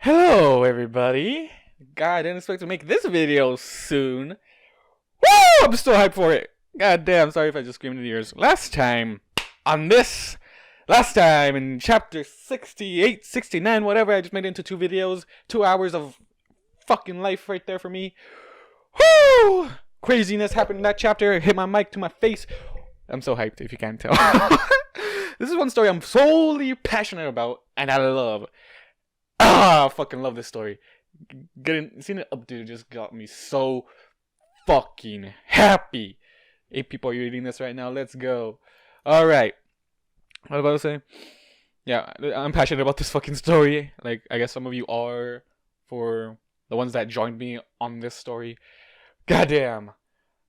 Hello, everybody. God, I didn't expect to make this video soon. Woo! I'm still hyped for it. God damn, sorry if I just screamed in the ears. Last time in chapter 68, 69, whatever, I just made it into 2 videos. 2 hours of fucking life right there for me. Woo! Craziness happened in that chapter. It hit my mic to my face. I'm so hyped, if you can't tell. This is one story I'm solely passionate about, and I love. I fucking love this story. Seeing it updated just got me so fucking happy. 8 people are reading this right now. Let's go. Alright. What was I about to say? Yeah, I'm passionate about this fucking story. Like, I guess some of you are, for the ones that joined me on this story. Goddamn.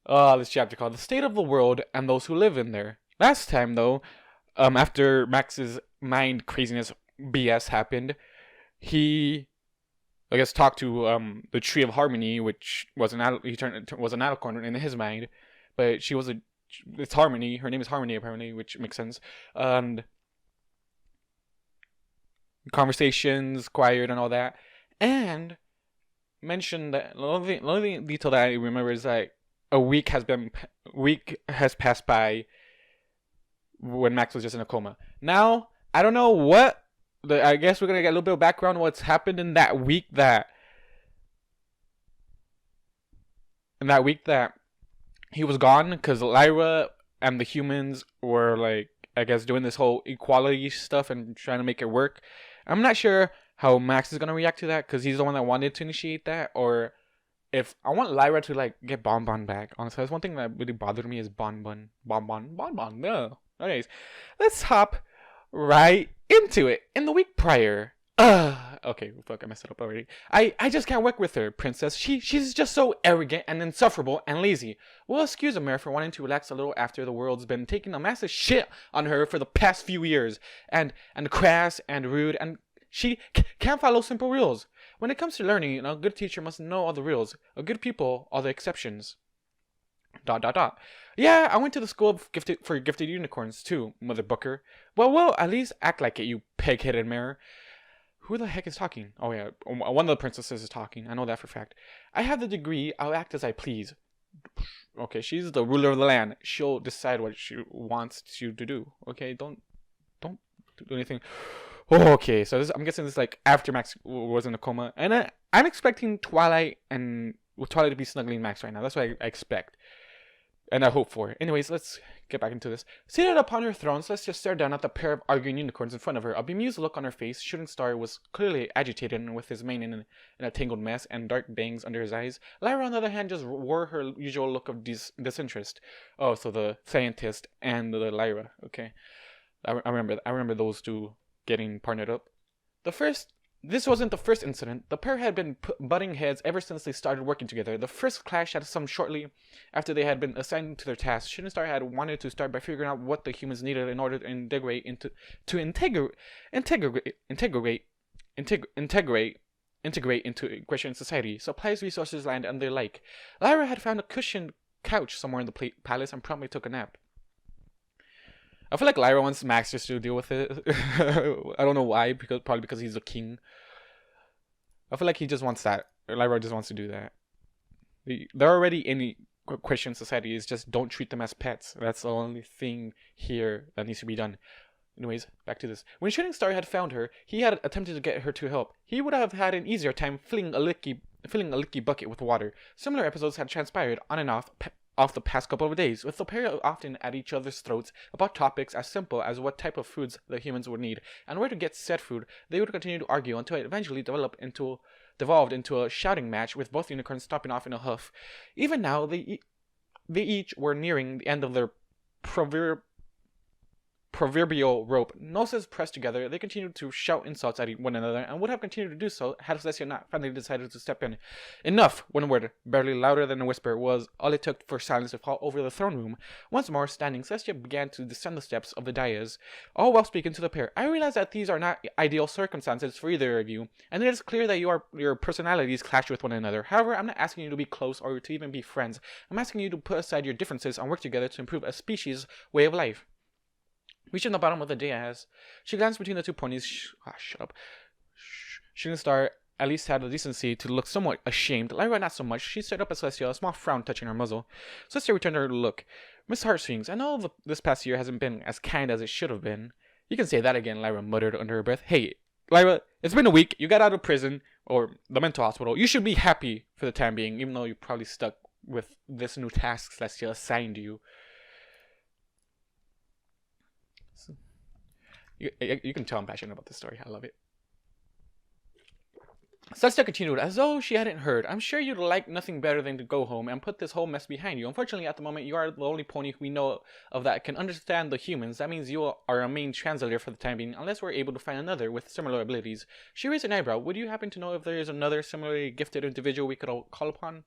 This chapter called The State of the World and Those Who Live in There. Last time, though, after Max's mind craziness BS happened, he, I guess, talked to the Tree of Harmony, which was an alicorn in his mind, but it's Harmony. Her name is Harmony apparently, which makes sense. And conversations, quiet, and all that, and mentioned that the only detail that I remember is like a week has passed by when Max was just in a coma. Now I don't know what. I guess we're gonna get a little bit of background on what's happened in that week that he was gone, because Lyra and the humans were, like, I guess, doing this whole equality stuff and trying to make it work. I'm not sure how Max is gonna react to that, because he's the one that wanted to initiate that, or if I want Lyra to, like, get Bonbon back. Honestly, that's one thing that really bothered me is Bonbon. No. Anyways, let's hop right into it. In the week prior, okay, fuck, I messed it up already. I just can't work with her, princess. She's just so arrogant and insufferable and lazy. Well, excuse a mare for wanting to relax a little after the world's been taking a massive shit on her for the past few years, and crass and rude, and she can't follow simple rules. When it comes to learning, a good teacher must know all the rules. A good people are the exceptions. ... Yeah, I went to the school of gifted unicorns too, Mother Booker. Well, at least act like it, you peg-headed mare. Who the heck is talking? Oh yeah, one of the princesses is talking. I know that for a fact. I have the degree. I'll act as I please. Okay, she's the ruler of the land. She'll decide what she wants you to do. Okay, don't do anything. Oh, okay, so I'm guessing this is like after Max was in a coma, and I'm expecting Twilight to be snuggling Max right now. That's what I expect. And I hope for. Anyways, let's get back into this. Seated upon her throne, Celestia stared down at the pair of arguing unicorns in front of her. A bemused look on her face. Shooting Star was clearly agitated and with his mane in a tangled mess and dark bangs under his eyes. Lyra, on the other hand, just wore her usual look of disinterest. Oh, so the scientist and the Lyra. Okay, I remember those two getting partnered up. This wasn't the first incident. The pair had been butting heads ever since they started working together. The first clash had some shortly after they had been assigned to their tasks. Shooting Star had wanted to start by figuring out what the humans needed in order to integrate into Equestrian society, supplies, resources, land, and the like. Lyra had found a cushioned couch somewhere in the palace and promptly took a nap. I feel like Lyra wants Max just to deal with it. I don't know why, probably because he's a king. I feel like he just wants that. Lyra just wants to do that. They're already in Equestrian society. It's just don't treat them as pets. That's the only thing here that needs to be done. Anyways, back to this. When Shooting Star had found her, he had attempted to get her to help. He would have had an easier time filling a leaky bucket with water. Similar episodes had transpired on and off the past couple of days, with the pair often at each other's throats about topics as simple as what type of foods the humans would need and where to get said food. They would continue to argue until it eventually devolved into a shouting match, with both unicorns stopping off in a huff. Even now, they each were nearing the end of their proverbial rope. Noses pressed together, they continued to shout insults at one another, and would have continued to do so had Celestia not finally decided to step in. Enough! One word, barely louder than a whisper, was all it took for silence to fall over the throne room. Once more standing, Celestia began to descend the steps of the dais, all while speaking to the pair. I realize that these are not ideal circumstances for either of you, and it is clear that your personalities clash with one another. However, I'm not asking you to be close or to even be friends. I'm asking you to put aside your differences and work together to improve a species' way of life. Reaching the bottom of the dais, she glanced between the two ponies. Shut up. Shooting Star at least had the decency to look somewhat ashamed. Lyra not so much. She stared up at Celestia, a small frown touching her muzzle. Celestia returned her look. Miss Heartstrings, I know this past year hasn't been as kind as it should have been. You can say that again, Lyra muttered under her breath. Hey, Lyra, it's been a week. You got out of prison, or the mental hospital. You should be happy for the time being, even though you're probably stuck with this new task Celestia assigned you. You can tell I'm passionate about this story. I love it. Celestia continued, as though she hadn't heard. I'm sure you'd like nothing better than to go home and put this whole mess behind you. Unfortunately, at the moment, you are the only pony we know of that can understand the humans. That means you are a main translator for the time being, unless we're able to find another with similar abilities. She raised an eyebrow. Would you happen to know if there is another similarly gifted individual we could all call upon?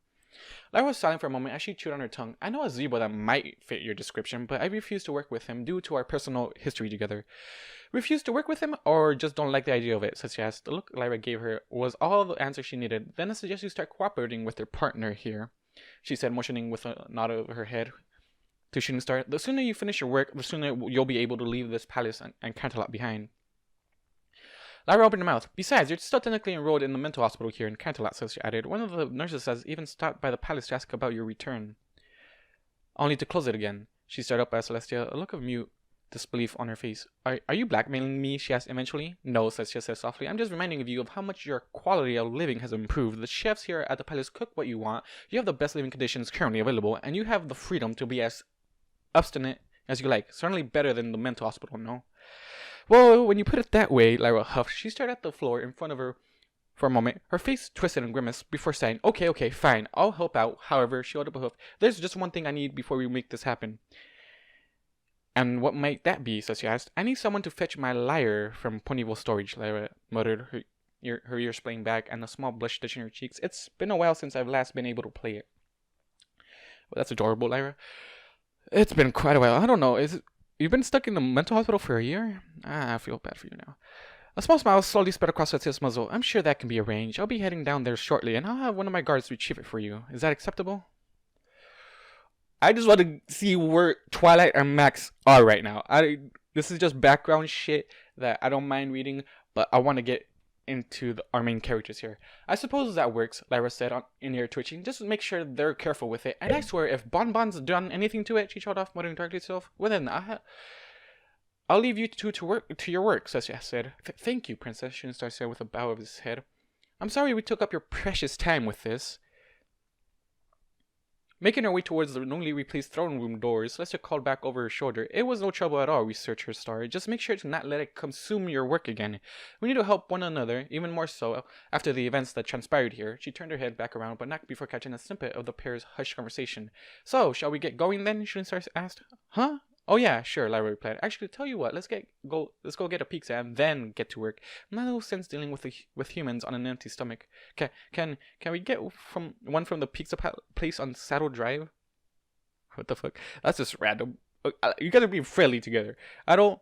Lyra was silent for a moment as she chewed on her tongue. I know a zebra that might fit your description, but I refuse to work with him due to our personal history together. Refuse to work with him, or just don't like the idea of it? Such as the look Lyra gave her was all the answer she needed. Then I suggest you start cooperating with your partner here, she said, motioning with a nod of her head to Shooting Star. The sooner you finish your work, the sooner you'll be able to leave this palace and Canterlot behind. Lyra opened her mouth. Besides, you're still technically enrolled in the mental hospital here in Canterlot, so she added. One of the nurses has even stopped by the palace to ask about your return. I'll need to close it again. She stared up at Celestia, a look of mute disbelief on her face. Are you blackmailing me? She asked eventually. No, Celestia said softly. I'm just reminding you of how much your quality of living has improved. The chefs here at the palace cook what you want. You have the best living conditions currently available, and you have the freedom to be as obstinate as you like. Certainly better than the mental hospital, no? Well, when you put it that way, Lyra huffed. She stared at the floor in front of her for a moment, her face twisted and grimaced before saying, Okay, fine, I'll help out. However, she held up a hoof. There's just one thing I need before we make this happen. And what might that be? Celestia asked. I need someone to fetch my lyre from Ponyville storage, Lyra muttered, her ears playing back and a small blush touching her cheeks. It's been a while since I've last been able to play it. Well, that's adorable, Lyra. It's been quite a while. I don't know. You've been stuck in the mental hospital for a year? I feel bad for you now. A small smile slowly spread across Celestia's muzzle. I'm sure that can be arranged. I'll be heading down there shortly, and I'll have one of my guards retrieve it for you. Is that acceptable? I just want to see where Twilight and Max are right now. This is just background shit that I don't mind reading, but I want to get into our main characters here. I suppose that works, Lyra said in ear twitching. Just make sure they're careful with it. And I swear, if Bonbon's done anything to it, she showed off, muttering darkly to herself. Well then, I'll leave you two to your work, Celestia said. Thank you, Princess, Shooting Star said with a bow of his head. I'm sorry we took up your precious time with this. Making her way towards the newly replaced throne room doors, Celestia called back over her shoulder. It was no trouble at all, Researcher Star. Just make sure to not let it consume your work again. We need to help one another, even more so after the events that transpired here. She turned her head back around, but not before catching a snippet of the pair's hushed conversation. So, shall we get going then? Shooting Star asked. Huh? Oh yeah, sure, Lyra replied. Actually, tell you what, let's go get a pizza and then get to work. No sense dealing with humans on an empty stomach. Can we get one from the pizza place on Saddle Drive? What the fuck? That's just random. You guys are being friendly together. You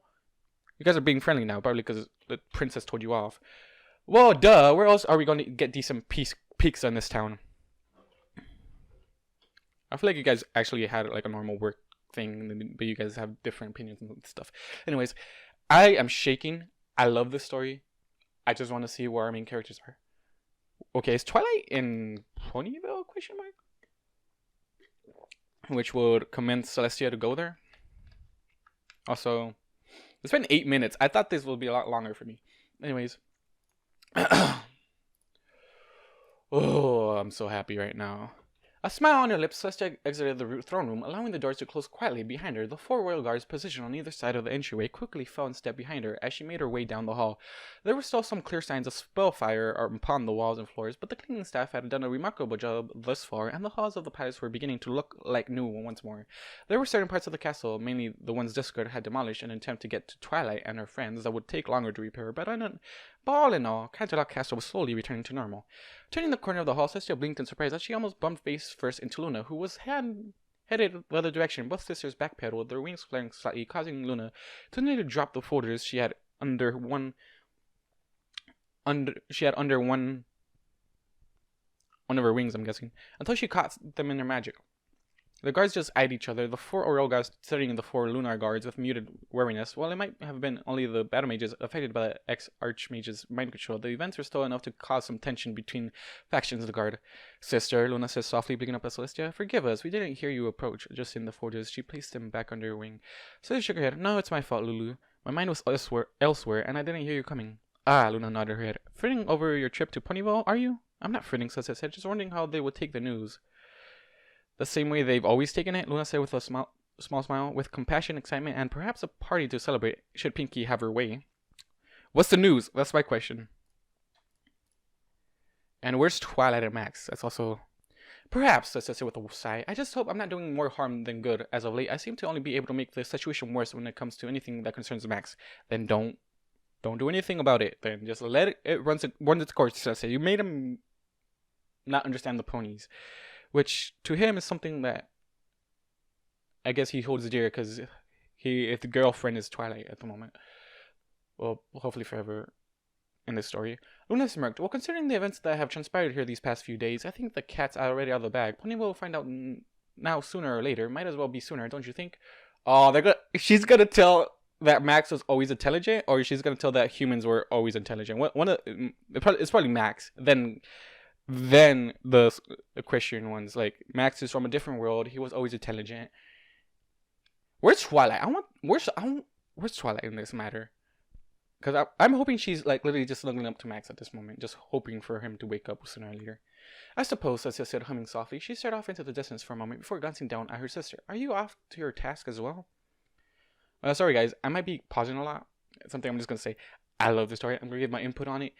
guys are being friendly now, probably because the princess told you off. Well, duh. Where else are we going to get decent pizza in this town? I feel like you guys actually had like a normal work thing, but you guys have different opinions and stuff. Anyways, I am shaking. I love this story. I just want to see where our main characters are. Okay, is Twilight in Ponyville? Question mark. Which would convince Celestia to go there. Also, it's been 8 minutes. I thought this would be a lot longer for me. Anyways. Oh, I'm so happy right now. A smile on her lips, Celestia exited the throne room, allowing the doors to close quietly behind her. The 4 royal guards positioned on either side of the entryway quickly fell and stepped behind her as she made her way down the hall. There were still some clear signs of spellfire upon the walls and floors, but the cleaning staff had done a remarkable job thus far, and the halls of the palace were beginning to look like new once more. There were certain parts of the castle, mainly the ones Discord had demolished in an attempt to get to Twilight and her friends, that would take longer to repair, but all in all, Canterlot Castle was slowly returning to normal. Turning the corner of the hall, Celestia blinked in surprise as she almost bumped face first into Luna, who was headed the other direction. Both sisters backpedaled, their wings flaring slightly, causing Luna to nearly drop the folders she had under one of her wings, I'm guessing, until she caught them in her magic. The guards just eyed each other, the 4 Oriole guards studying the 4 Lunar guards with muted wariness. While it might have been only the battle mages affected by the ex-archmage's mind control, the events were still enough to cause some tension between factions of the guard. Sister, Luna says softly, picking up Celestia, forgive us, we didn't hear you approach. Just in the forges, she placed him back under her wing. Celestia shook her head. No, it's my fault, Lulu. My mind was elsewhere, and I didn't hear you coming. Ah, Luna nodded her head. Fretting over your trip to Ponyville, are you? I'm not fretting, Celestia said, just wondering how they would take the news. The same way they've always taken it, Luna said with a small smile, with compassion, excitement, and perhaps a party to celebrate, should Pinkie have her way. What's the news? That's my question. And where's Twilight and Max? That's also... Perhaps, Celestia said with a sigh. I just hope I'm not doing more harm than good. As of late, I seem to only be able to make the situation worse when it comes to anything that concerns Max. Then don't do anything about it. Then just let it run its course, Celestia. You made him not understand the ponies. Which, to him, is something that I guess he holds dear, because his girlfriend is Twilight at the moment. Well, hopefully forever in this story. Luna smirked. Well, considering the events that have transpired here these past few days, I think the cat's already out of the bag. Pony will find out now sooner or later. Might as well be sooner, don't you think? Oh, she's gonna tell that Max was always intelligent, or she's gonna tell that humans were always intelligent. It's probably Max. Then the Equestrian ones. Like, Max is from a different world. He was always intelligent. Where's Twilight? Where's Twilight in this matter? Because I'm hoping she's like literally just snuggling up to Max at this moment, just hoping for him to wake up sooner or later. I suppose, Celestia said, humming softly. She stared off into the distance for a moment before glancing down at her sister. Are you off to your task as well? Sorry guys, I might be pausing a lot. It's something I'm just gonna say. I love the story. I'm gonna give my input on it,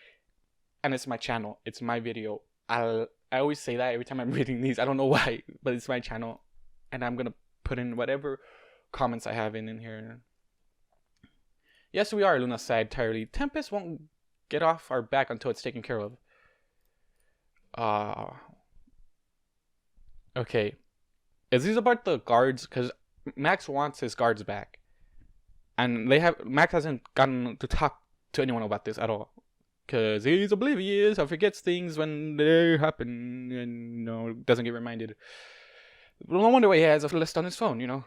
and it's my channel. It's my video. I always say that every time I'm reading these. I don't know why, but it's my channel, and I'm gonna put in whatever comments I have in here. Yes, we are, Luna sighed tiredly. Tempest won't get off our back until it's taken care of. Okay. Is this about the guards? Because Max wants his guards back. And Max hasn't gotten to talk to anyone about this at all. Because he's oblivious and forgets things when they happen and, doesn't get reminded. No wonder why he has a list on his phone,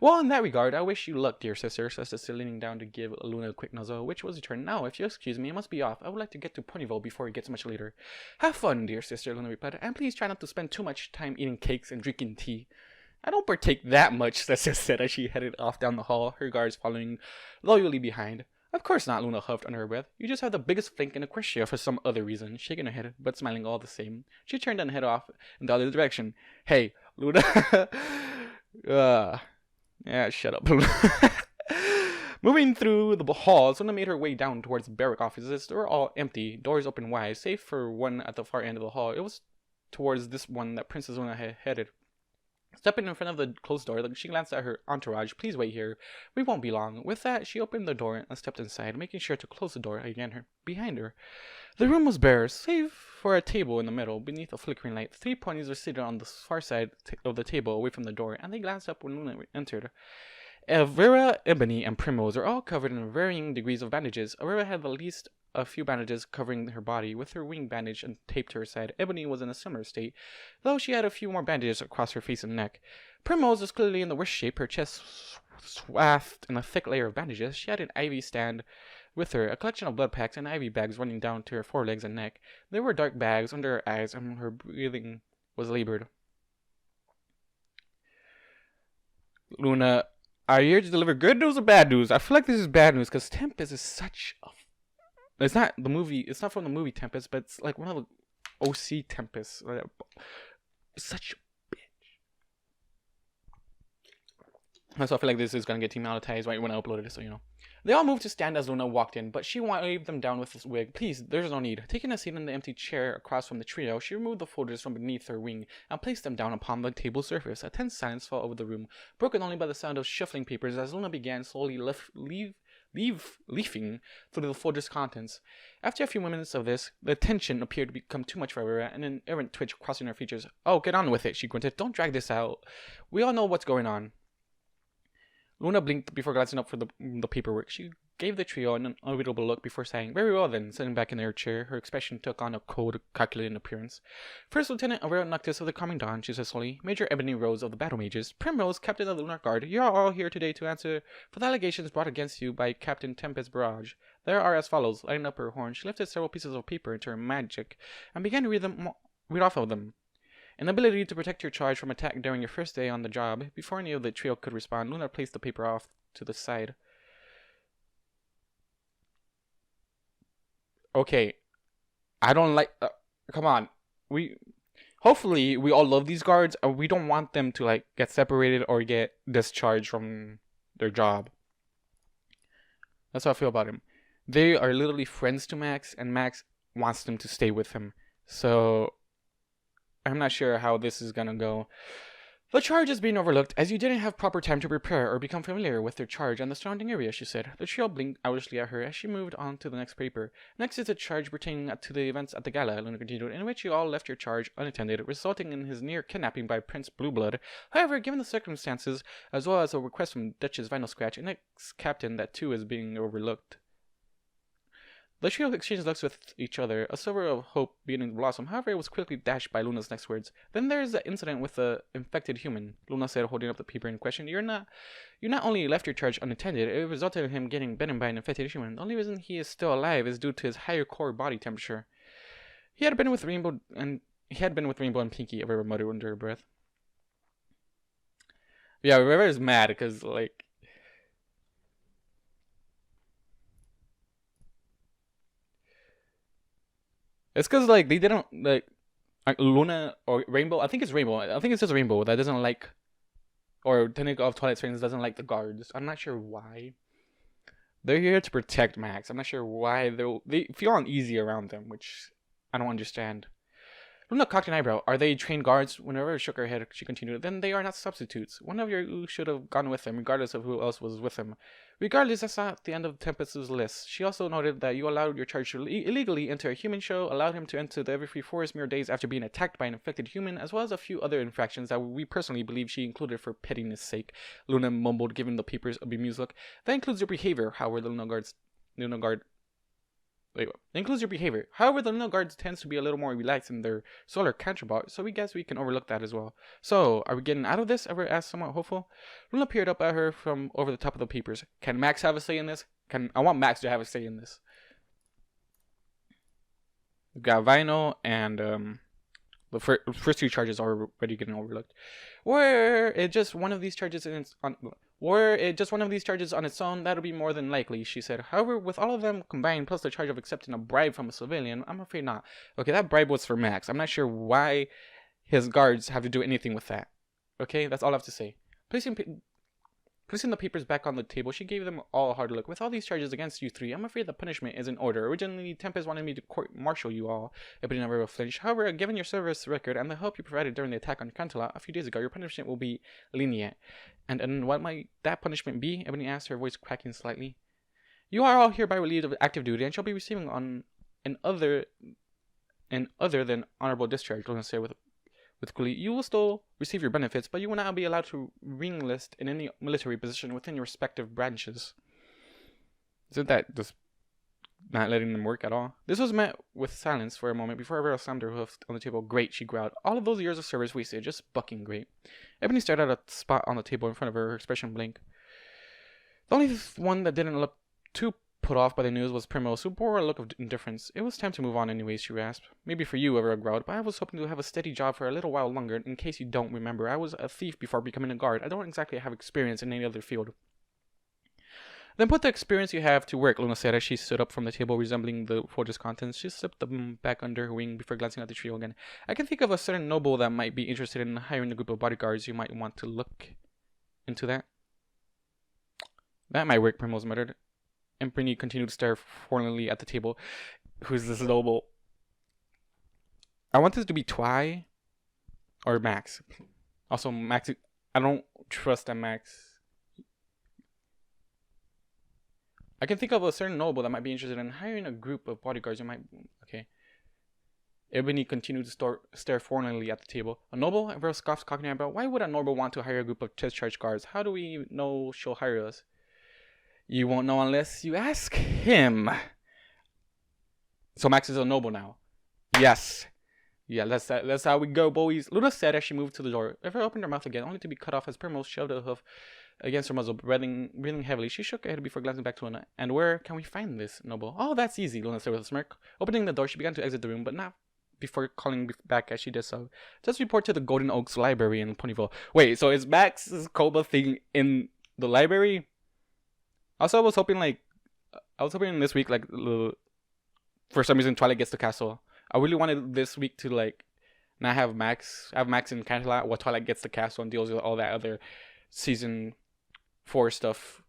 Well, in that regard, I wish you luck, dear sister, says Sister, leaning down to give Luna a quick nuzzle, which was her turn. Now, if you excuse me, I must be off. I would like to get to Ponyville before it gets much later. Have fun, dear sister, Luna replied, and please try not to spend too much time eating cakes and drinking tea. I don't partake that much, Sister said as she headed off down the hall, her guards following loyally behind. Of course not, Luna huffed under her breath. You just have the biggest flank in Equestria for some other reason, shaking her head, but smiling all the same. She turned and headed off in the other direction. Hey, Luna. Yeah, shut up, Luna. Moving through the halls, Luna made her way down towards the barrack offices. They were all empty, doors open wide, save for one at the far end of the hall. It was towards this one that Princess Luna had headed. Stepping in front of the closed door, she glanced at her entourage. Please wait here. We won't be long. With that, she opened the door and stepped inside, making sure to close the door again behind her. The room was bare, save for a table in the middle. Beneath a flickering light, 3 ponies were seated on the far side of the table, away from the door, and they glanced up when Luna entered. Vera, Ebony, and Primrose are all covered in varying degrees of bandages. Aurora had at least a few bandages covering her body, with her wing bandaged and taped to her side. Ebony was in a similar state, though she had a few more bandages across her face and neck. Primrose was clearly in the worst shape, her chest swathed in a thick layer of bandages. She had an IV stand with her, a collection of blood packs and IV bags running down to her forelegs and neck. There were dark bags under her eyes, and her breathing was labored. Luna, are you here to deliver good news or bad news? I feel like this is bad news, because Tempest is such a... It's not from the movie Tempest, but it's like one of the OC Tempests. Such a bitch. So I feel like this is going to get demonetized right when I uploaded it, so They all moved to stand as Luna walked in, but she waved them down with this wig. Please, there's no need. Taking a seat in the empty chair across from the trio, she removed the folders from beneath her wing and placed them down upon the table surface. A tense silence fell over the room, broken only by the sound of shuffling papers as Luna began slowly leafing through the folder's contents. After a few minutes of this, the tension appeared to become too much for Aurora, and an errant twitch crossing her features. Oh, get on with it, she grunted. Don't drag this out. We all know what's going on. Luna blinked before glancing up for the paperwork. She gave the trio an unreadable look before saying, "Very well then." Sitting back in her chair, her expression took on a cold, calculating appearance. "First Lieutenant Aurora Noctis of the Coming Dawn," she said slowly. "Major Ebony Rose of the Battle Mages. Primrose, Captain of the Lunar Guard. You are all here today to answer for the allegations brought against you by Captain Tempest Barrage. There are as follows." Lighting up her horn, she lifted several pieces of paper into her magic and began to read off of them. "Inability to protect your charge from attack during your first day on the job." Before any of the trio could respond, Luna placed the paper off to the side. Okay, I don't like. Come on, hopefully we all love these guards, and we don't want them to like get separated or get discharged from their job. That's how I feel about him. They are literally friends to Max, and Max wants them to stay with him. So I'm not sure how this is gonna go. "The charge is being overlooked as you didn't have proper time to prepare or become familiar with their charge and the surrounding area," she said. The trio blinked owlishly at her as she moved on to the next paper. "Next is a charge pertaining to the events at the gala," Luna continued, "in which you all left your charge unattended, resulting in his near kidnapping by Prince Blueblood. However, given the circumstances, as well as a request from Duchess Vinyl Scratch, an ex-captain, that too is being overlooked." The trio exchanged looks with each other, a silver of hope beginning to blossom. However, it was quickly dashed by Luna's next words. "Then there's the incident with the infected human," Luna said, holding up the paper in question. You not only left your charge unattended, it resulted in him getting bitten by an infected human. The only reason he is still alive is due to his higher core body temperature." He had been with Rainbow and Pinky," Aurora muttered under her breath. Yeah, Aurora is mad because like it's because like they didn't like Luna or Rainbow. I think it's Rainbow. I think it's just Rainbow that doesn't like, or Technic of Twilight Springs doesn't like the guards. I'm not sure why. They're here to protect Max. I'm not sure why they feel uneasy around them, which I don't understand. Luna cocked an eyebrow. "Are they trained guards?" Whenever shook her head, she continued, "Then they are not substitutes. One of you should have gone with them, regardless of who else was with him. Regardless, that's not the end of Tempest's list." She also noted that you allowed your charge to illegally enter a human show, allowed him to enter the every forest mere days after being attacked by an infected human, as well as a few other infractions that we personally believe she included for pettiness' sake, Luna mumbled, giving the papers a bemused look. "That includes your behavior," however, the Luna Guard includes your behavior. However, the Luna Guards tends to be a little more relaxed in their solar counterpart, so we guess we can overlook that as well. "So, are we getting out of this?" Ever asked, somewhat hopeful. Luna peered up at her from over the top of the papers. "Can Max have a say in this? I want Max to have a say in this." We've got Vinyl and the first two charges are already getting overlooked. Were it just one of these charges on its own, that'll be more than likely," she said. "However, with all of them combined, plus the charge of accepting a bribe from a civilian, I'm afraid not." Okay, that bribe was for Max. I'm not sure why his guards have to do anything with that. Okay, that's all I have to say. Placing the papers back on the table, she gave them all a hard look. "With all these charges against you three, I'm afraid the punishment is in order. Originally, Tempest wanted me to court-martial you all." Ebony never flinched. "However, given your service record and the help you provided during the attack on Canterlot a few days ago, your punishment will be lenient." And what might that punishment be?" Ebony asked, her voice cracking slightly. "You are all hereby relieved of active duty and shall be receiving on an other than honorable discharge," Luna said with glee. "You will still receive your benefits, but you will not be allowed to re-enlist in any military position within your respective branches." Isn't that just not letting them work at all? This was met with silence for a moment before Aurora slammed her hoof on the table. "Great," she growled. "All of those years of service wasted, just bucking great." Ebony stared at a spot on the table in front of her, her expression blank. The only one that didn't look too put off by the news was Primrose, who bore a look of indifference. "It was time to move on anyways," she rasped. "Maybe for you," Aurora growled, "but I was hoping to have a steady job for a little while longer. In case you don't remember, I was a thief before becoming a guard. I don't exactly have experience in any other field." "Then put the experience you have to work," Luna said as she stood up from the table, resembling the folder's contents. She slipped them back under her wing before glancing at the trio again. "I can think of a certain noble that might be interested in hiring a group of bodyguards. You might want to look into that." "That might work," Primrose muttered. And Brittany continued to stare forlornly at the table. "Who's this noble?" I want this to be Twy or Max. Also, Max, I don't trust that Max. "I can think of a certain noble that might be interested in hiring a group of bodyguards. You might..." Okay. Ebony continued to stare forlornly at the table. A noble? Avero scoffed, cocking her eyebrow. Why would a noble want to hire a group of discharge guards? How do we know she'll hire us? You won't know unless you ask him. So Max is a noble now. Yes. Yeah, that's how we go, boys. Luna said as she moved to the door. Ever opened her mouth again, only to be cut off as Primrose shoved a hoof against her muzzle, breathing heavily. She shook her head before glancing back to Luna. And where can we find this, noble? Oh, that's easy, Luna said with a smirk. Opening the door, she began to exit the room, but not before calling back as she did so. Just report to the Golden Oaks Library in Ponyville. Wait, so is Max's Koba thing in the library? Also, I was hoping this week, like, for some reason, Twilight gets the castle. I really wanted this week to, like, not have Max in Canterlot while Twilight gets the castle and deals with all that other season 4 stuff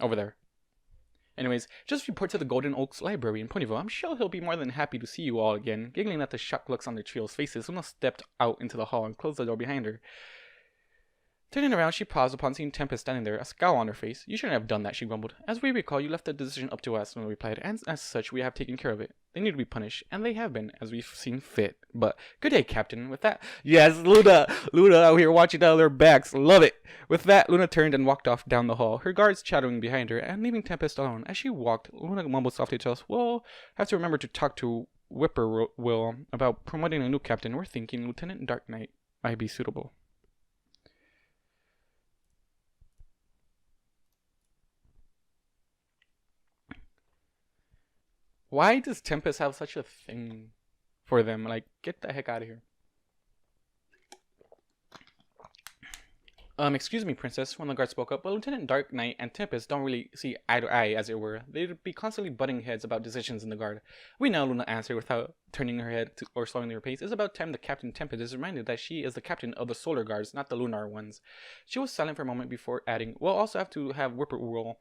over there. Anyways, just report to the Golden Oaks Library in Ponyville. I'm sure he'll be more than happy to see you all again. Giggling at the shocked looks on their trio's faces, Luna stepped out into the hall and closed the door behind her. Turning around, she paused upon seeing Tempest standing there, a scowl on her face. You shouldn't have done that, she grumbled. As we recall, you left the decision up to us, Luna replied, and as such, we have taken care of it. They need to be punished, and they have been, as we've seen fit. But, good day, Captain. With that, yes, Luna out here watching out their backs. Love it. With that, Luna turned and walked off down the hall, her guards chattering behind her, and leaving Tempest alone. As she walked, Luna mumbled softly to us, we'll have to remember to talk to Whippoorwill about promoting a new captain. We're thinking Lieutenant Dark Knight might be suitable. Why does Tempest have such a thing for them? Like, get the heck out of here. Excuse me, Princess, one of the guards spoke up, but Lieutenant Dark Knight and Tempest don't really see eye to eye, as it were. They'd be constantly butting heads about decisions in the guard. We know, Luna answered without turning her head or slowing her pace. It's about time the Captain Tempest is reminded that she is the captain of the solar guards, not the lunar ones. She was silent for a moment before adding, we'll also have to have Whippoorwill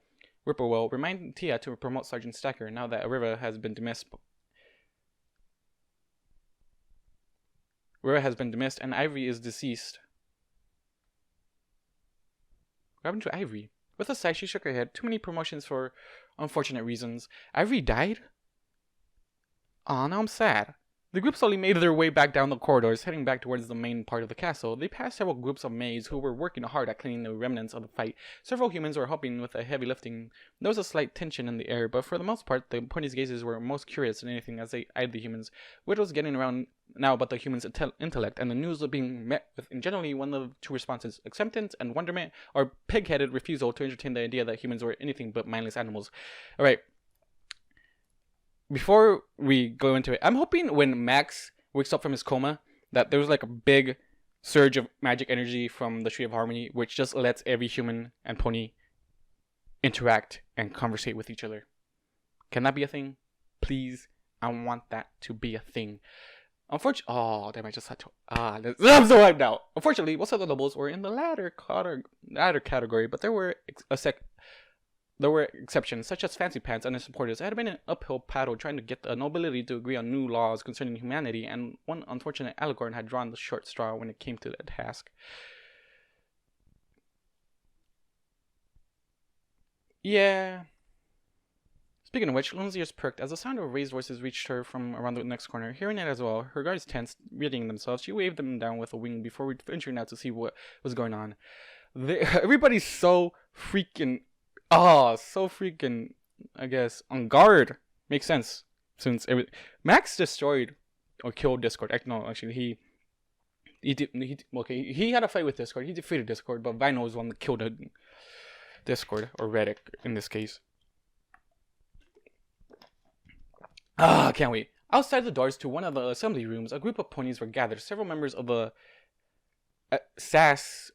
remind Tia to promote Sergeant Stacker now that Riva has been dismissed. And Ivory is deceased. What happened to Ivory? With a sigh, she shook her head. Too many promotions for unfortunate reasons. Ivory died? Aw, now I'm sad. The group slowly made their way back down the corridors, heading back towards the main part of the castle. They passed several groups of maids who were working hard at cleaning the remnants of the fight. Several humans were helping with the heavy lifting. There was a slight tension in the air, but for the most part, the ponies' gazes were most curious than anything as they eyed the humans. Word was getting around now about the humans' intellect, and the news was being met with in generally one of two responses: acceptance and wonderment, or pig-headed refusal to entertain the idea that humans were anything but mindless animals. Alright. Before we go into it, I'm hoping when Max wakes up from his coma that there's like a big surge of magic energy from the Tree of Harmony, which just lets every human and pony interact and conversate with each other. Can that be a thing? Please, I want that to be a thing. Unfortunately, oh damn! I just had to. I'm so hyped now. Unfortunately, most of the nobles were in the latter category, but there were exceptions, such as Fancy Pants and his supporters. It had been an uphill battle trying to get the nobility to agree on new laws concerning humanity, and one unfortunate Alicorn had drawn the short straw when it came to the task. Yeah. Speaking of which, Luna's ears perked as the sound of raised voices reached her from around the next corner. Hearing it as well, her guards tensed, readying themselves. She waved them down with a wing before venturing out to see what was going on. Everybody's so freaking... I guess, on guard. Makes sense. Since Max destroyed or killed Discord. No, actually, he had a fight with Discord. He defeated Discord, but Vino was the one that killed Discord, or Reddit in this case. Can't wait. Outside the doors to one of the assembly rooms, a group of ponies were gathered. Several members of the SAS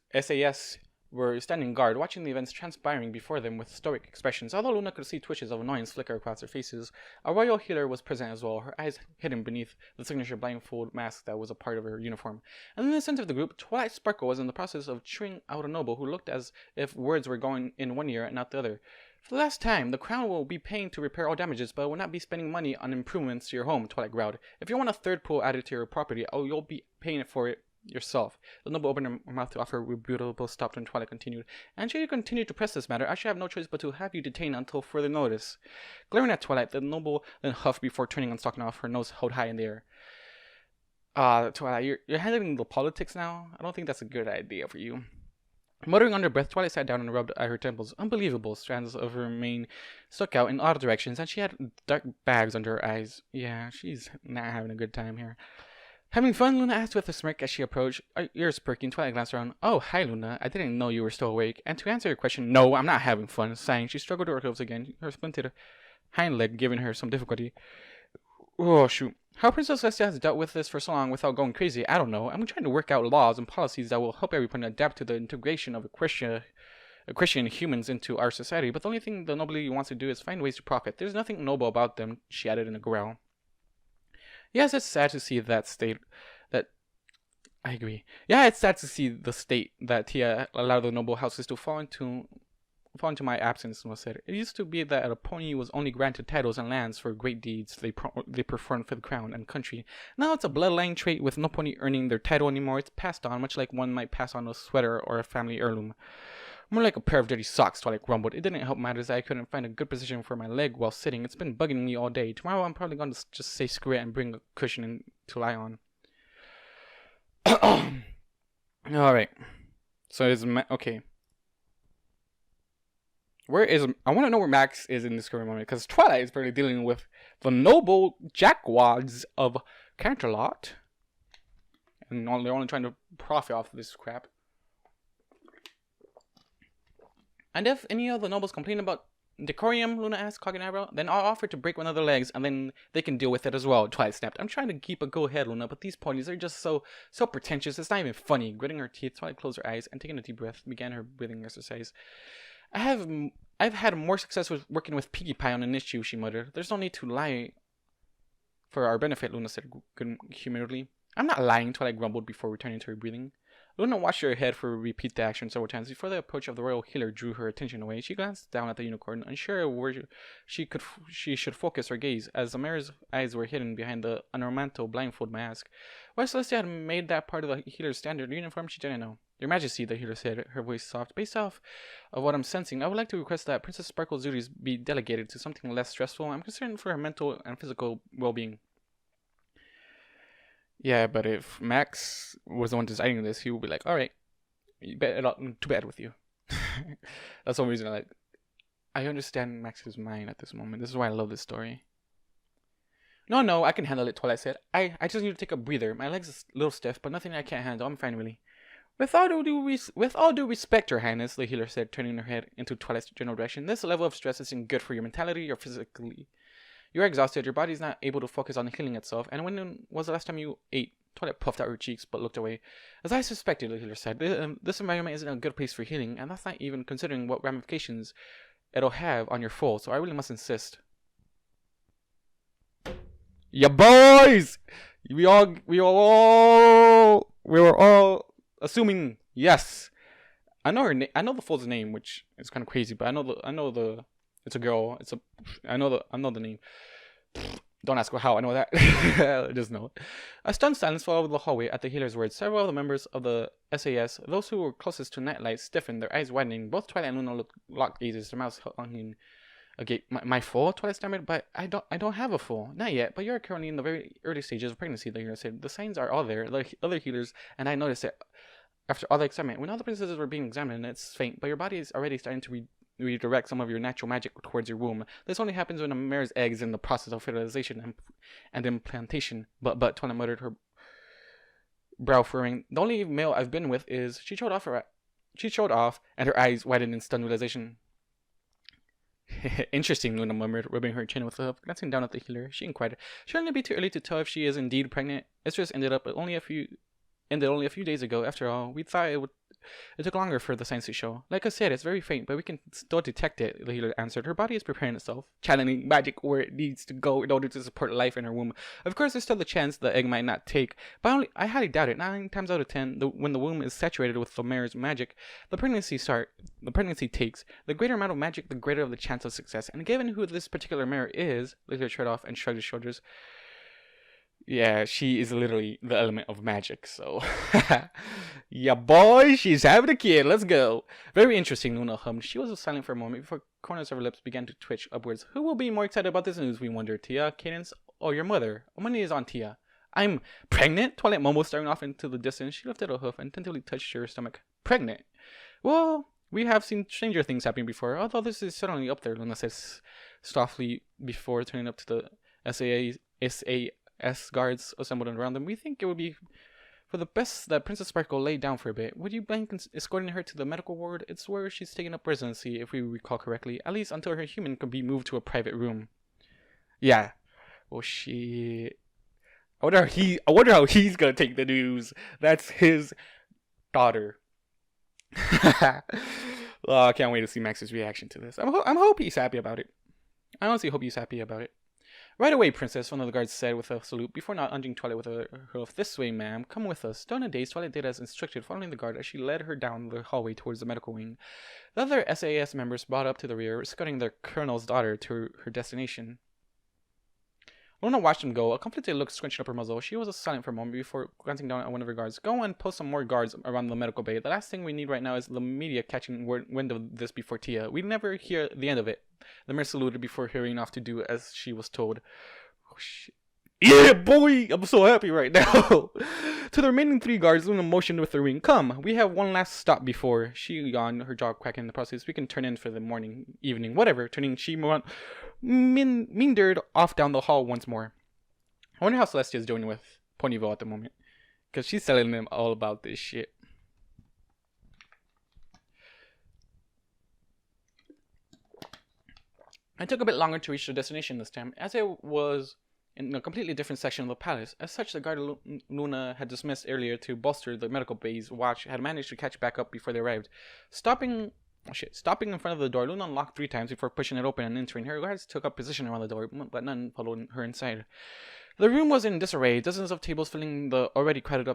were standing guard, watching the events transpiring before them with stoic expressions. Although Luna could see twitches of annoyance flicker across their faces, a royal healer was present as well, her eyes hidden beneath the signature blindfold mask that was a part of her uniform. And in the center of the group, Twilight Sparkle was in the process of chewing out a noble who looked as if words were going in one ear and out the other. For the last time, the crown will be paying to repair all damages, but will not be spending money on improvements to your home, Twilight growled. If you want a third pool added to your property, you'll be paying for it yourself. The noble opened her mouth to offer a rebuttal, but stopped when Twilight continued. And should you continue to press this matter, I shall have no choice but to have you detained until further notice. Glaring at Twilight, the noble then huffed before turning and stalking off, her nose held high in the air. Twilight, you're handling the politics now? I don't think that's a good idea for you. Muttering under breath, Twilight sat down and rubbed at her temples. Unbelievable. Strands of her mane stuck out in odd directions, and she had dark bags under her eyes. Yeah, she's not having a good time here. Having fun? Luna asked with a smirk as she approached. Ears perking, Twilight glanced around. Oh, hi, Luna. I didn't know you were still awake. And to answer your question, no, I'm not having fun. Sighing, she struggled to her clothes again, her splinted hind leg giving her some difficulty. Oh, shoot. How Princess Celestia has dealt with this for so long without going crazy, I don't know. I'm trying to work out laws and policies that will help everyone adapt to the integration of Christian humans into our society, but the only thing the nobility wants to do is find ways to profit. There's nothing noble about them, she added in a growl. Yes, it's sad to see that state that... I agree. Yeah, it's sad to see the state that Tia allowed the noble houses to fall into my absence, was said. It used to be that a pony was only granted titles and lands for great deeds they performed for the crown and country. Now it's a bloodline trait with no pony earning their title anymore. It's passed on, much like one might pass on a sweater or a family heirloom. More like a pair of dirty socks, Twilight grumbled. It didn't help matters that I couldn't find a good position for my leg while sitting. It's been bugging me all day. Tomorrow I'm probably going to just say screw it and bring a cushion in to lie on. Alright. So it's... okay. I want to know where Max is in this current moment, because Twilight is barely dealing with the noble jackwads of Canterlot, and they're only trying to profit off of this crap. And if any of the nobles complain about decorum, Luna asked, cocking an eyebrow, then I'll offer to break one of their legs, and then they can deal with it as well. Twilight snapped. I'm trying to keep a cool head, Luna, but these ponies are just so pretentious. It's not even funny. Gritting her teeth, Twilight closed her eyes and taking a deep breath, began her breathing exercise. I've had more success with working with Piggy Pie on an issue, she muttered. There's no need to lie for our benefit, Luna said good-humoredly. I'm not lying, Twilight grumbled before returning to her breathing. Luna watched her head for repeat the action several times before the approach of the royal healer drew her attention away. She glanced down at the unicorn, unsure where she should focus her gaze, as the mare's eyes were hidden behind the ornamental blindfold mask. Why Celestia had made that part of the healer's standard uniform, she didn't know. Your Majesty, the healer said, her voice soft. Based off of what I'm sensing, I would like to request that Princess Sparkle's duties be delegated to something less stressful. I'm concerned for her mental and physical well-being. Yeah, but if Max was the one deciding this, he would be like, alright, to bed with you. That's the only reason I understand Max's mind at this moment. This is why I love this story. No, I can handle it, Twilight said. I just need to take a breather. My leg's a little stiff, but nothing I can't handle. I'm fine, really. With all due respect, Your Highness, the healer said, turning her head into Twilight's general direction, this level of stress isn't good for your mentality or physically. You're exhausted, your body's not able to focus on healing itself, and when was the last time you ate? Twilight puffed out her cheeks, but looked away. As I suspected, the healer said, this environment isn't a good place for healing, and that's not even considering what ramifications it'll have on your foal, so I really must insist. Yeah, boys! We were all assuming yes. I know her I know the foal's name, which is kind of crazy, but I know the it's a girl. I know the name. Don't ask how I know that. I just know it. A stunned silence fell over the hallway at the healer's words. Several of the members of the SAS, those who were closest to Nightlight, stiffened, their eyes widening. Both Twilight and Luna locked gazes, their mouths hung agape. My foal? Twilight stammered. But I don't have a foal. Not yet, but you're currently in the very early stages of pregnancy, the healer said. The signs are all there. The other healers and I noticed it after all the excitement. When all the princesses were being examined, it's faint, but your body is already starting to redirect some of your natural magic towards your womb. This only happens when a mare's egg is in the process of fertilization and implantation. But Twilight muttered, her brow furrowing. The only male I've been with is... She showed off, and her eyes widened in stunned realization. Interesting, Luna murmured, rubbing her chin with a hoof. Glancing down at the healer, she inquired, shouldn't it be too early to tell if she is indeed pregnant? Estrus ended only a few days ago. After all, we thought it took longer for the signs to show. Like I said, it's very faint, but we can still detect it, the healer answered. Her body is preparing itself, channeling magic where it needs to go in order to support life in her womb. Of course, there's still the chance the egg might not take, but I highly doubt it. 9 times out of 10, when the womb is saturated with the mare's magic, the pregnancy takes. The greater amount of magic, the greater of the chance of success. And given who this particular mare is, the healer shrugged off and shrugged his shoulders. Yeah, she is literally the element of magic, so. Yeah, boy, she's having a kid. Let's go. Very interesting, Luna hummed. She was silent for a moment before corners of her lips began to twitch upwards. Who will be more excited about this news, we wonder? Tia, Cadence, or your mother? Money is on Tia. I'm pregnant? Twilight mumbled, staring off into the distance. She lifted a hoof and tentatively touched her stomach. Pregnant? Well, we have seen stranger things happening before, although this is certainly up there, Luna says softly before turning up to the SAS guards assembled around them. We think it would be for the best that Princess Sparkle lay down for a bit. Would you mind escorting her to the medical ward? It's where she's taking up residency, if we recall correctly, at least until her human can be moved to a private room. Yeah. Well, I wonder how he's gonna take the news. That's his daughter. Oh, I can't wait to see Max's reaction to this. I hope he's happy about it. I honestly hope he's happy about it. Right away, Princess, one of the guards said with a salute, before nudging Twilight with her hoof. This way, ma'am. Come with us. Don't a daze, Twilight did as instructed, following the guard as she led her down the hallway towards the medical wing. The other SAS members brought up to the rear, escorting their colonel's daughter to her destination. Luna watched them go, a conflicted look scrunching up her muzzle. She was silent for a moment before glancing down at one of her guards. Go and post some more guards around the medical bay. The last thing we need right now is the media catching wind of this before Tia. We never hear the end of it. The mayor saluted before hurrying off to do as she was told. Oh, shit. Yeah, boy! I'm so happy right now. To the remaining 3 guards, Luna motioned with her ring. Come, we have one last stop before. She yawned, her jaw cracking in the process. We can turn in for the morning, evening, whatever. Turning, she meandered off down the hall once more. I wonder how Celestia's doing with Ponyville at the moment, because she's telling them all about this shit. It took a bit longer to reach the destination this time, as it was in a completely different section of the palace. As such, the guard Luna had dismissed earlier to bolster the medical bay's watch had managed to catch back up before they arrived. Stopping in front of the door, Luna unlocked 3 times before pushing it open and entering. Her guards took up position around the door, but none followed her inside. The room was in disarray, dozens of tables filling the already crowded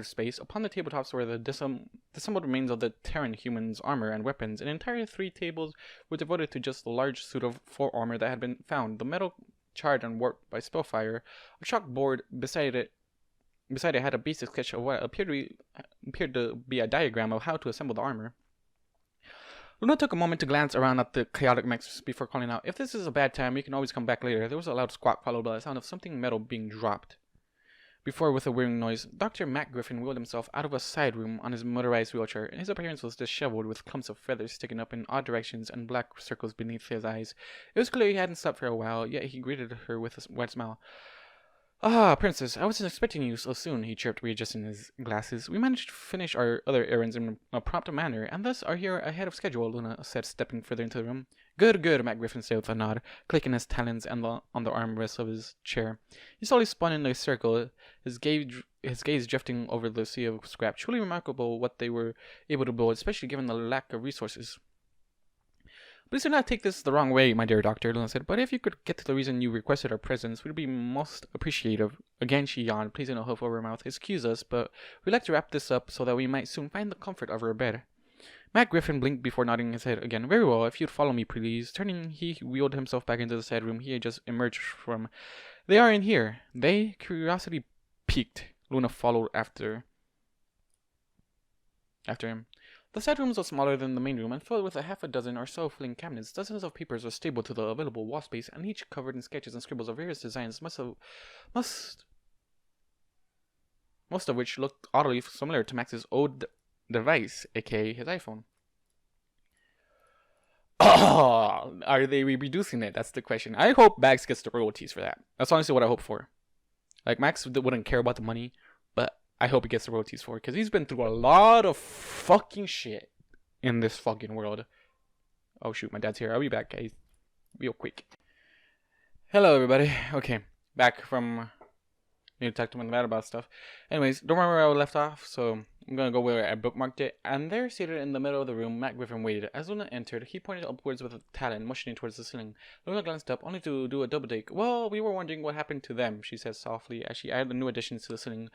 space. Upon the tabletops were the disassembled remains of the Terran humans' armor and weapons. An entire 3 tables were devoted to just the large suit of forearmor that had been found, the metal charred and warped by spellfire. A chalkboard beside it had a basic sketch of what appeared to be a diagram of how to assemble the armor. Luna took a moment to glance around at the chaotic mess before calling out, "If this is a bad time, we can always come back later." There was a loud squawk followed by the sound of something metal being dropped. Before, with a whirring noise, Dr. Mac Griffin wheeled himself out of a side room on his motorized wheelchair. His appearance was disheveled, with clumps of feathers sticking up in odd directions and black circles beneath his eyes. It was clear he hadn't slept for a while, yet he greeted her with a wide smile. "Ah, Princess, I wasn't expecting you so soon," he chirped, readjusting his glasses. "We managed to finish our other errands in a prompt manner, and thus are here ahead of schedule," Luna said, stepping further into the room. Good, Matt Griffin said with a nod, clicking his talons on the armrest of his chair. He slowly spun in a circle, his gaze drifting over the sea of scrap. Truly remarkable what they were able to build, especially given the lack of resources. "Please do not take this the wrong way, my dear doctor," Luna said, "but if you could get to the reason you requested our presence, we'd be most appreciative." Again she yawned, placing a hoof over her mouth. "Excuse us, but we'd like to wrap this up so that we might soon find the comfort of our bed." Matt Griffin blinked before nodding his head again. "Very well, if you'd follow me, please." Turning, he wheeled himself back into the side room he had just emerged from. "They are in here." They? Curiosity piqued. Luna followed after him. The side rooms were smaller than the main room and filled with a half a dozen or so filling cabinets. Dozens of papers were stapled to the available wall space, and each covered in sketches and scribbles of various designs, most of which looked oddly similar to Max's old device, aka his iPhone. Oh, are they reproducing it? That's the question. I hope Bags gets the royalties for that. That's honestly what I hope for. Like, Max wouldn't care about the money, but I hope he gets the royalties for it, because he's been through a lot of fucking shit in this fucking world. Oh shoot, my dad's here. I'll be back, guys. Real quick. Hello, everybody. Okay, back from... need to talk to my dad about stuff. Anyways, don't remember where I left off, so I'm gonna go where I bookmarked it. And there, seated in the middle of the room, Matt Griffin waited. As Luna entered, he pointed upwards with a talon, motioning towards the ceiling. Luna glanced up, only to do a double take. Well, we were wondering what happened to them, she said softly, as she added the new additions to the ceiling.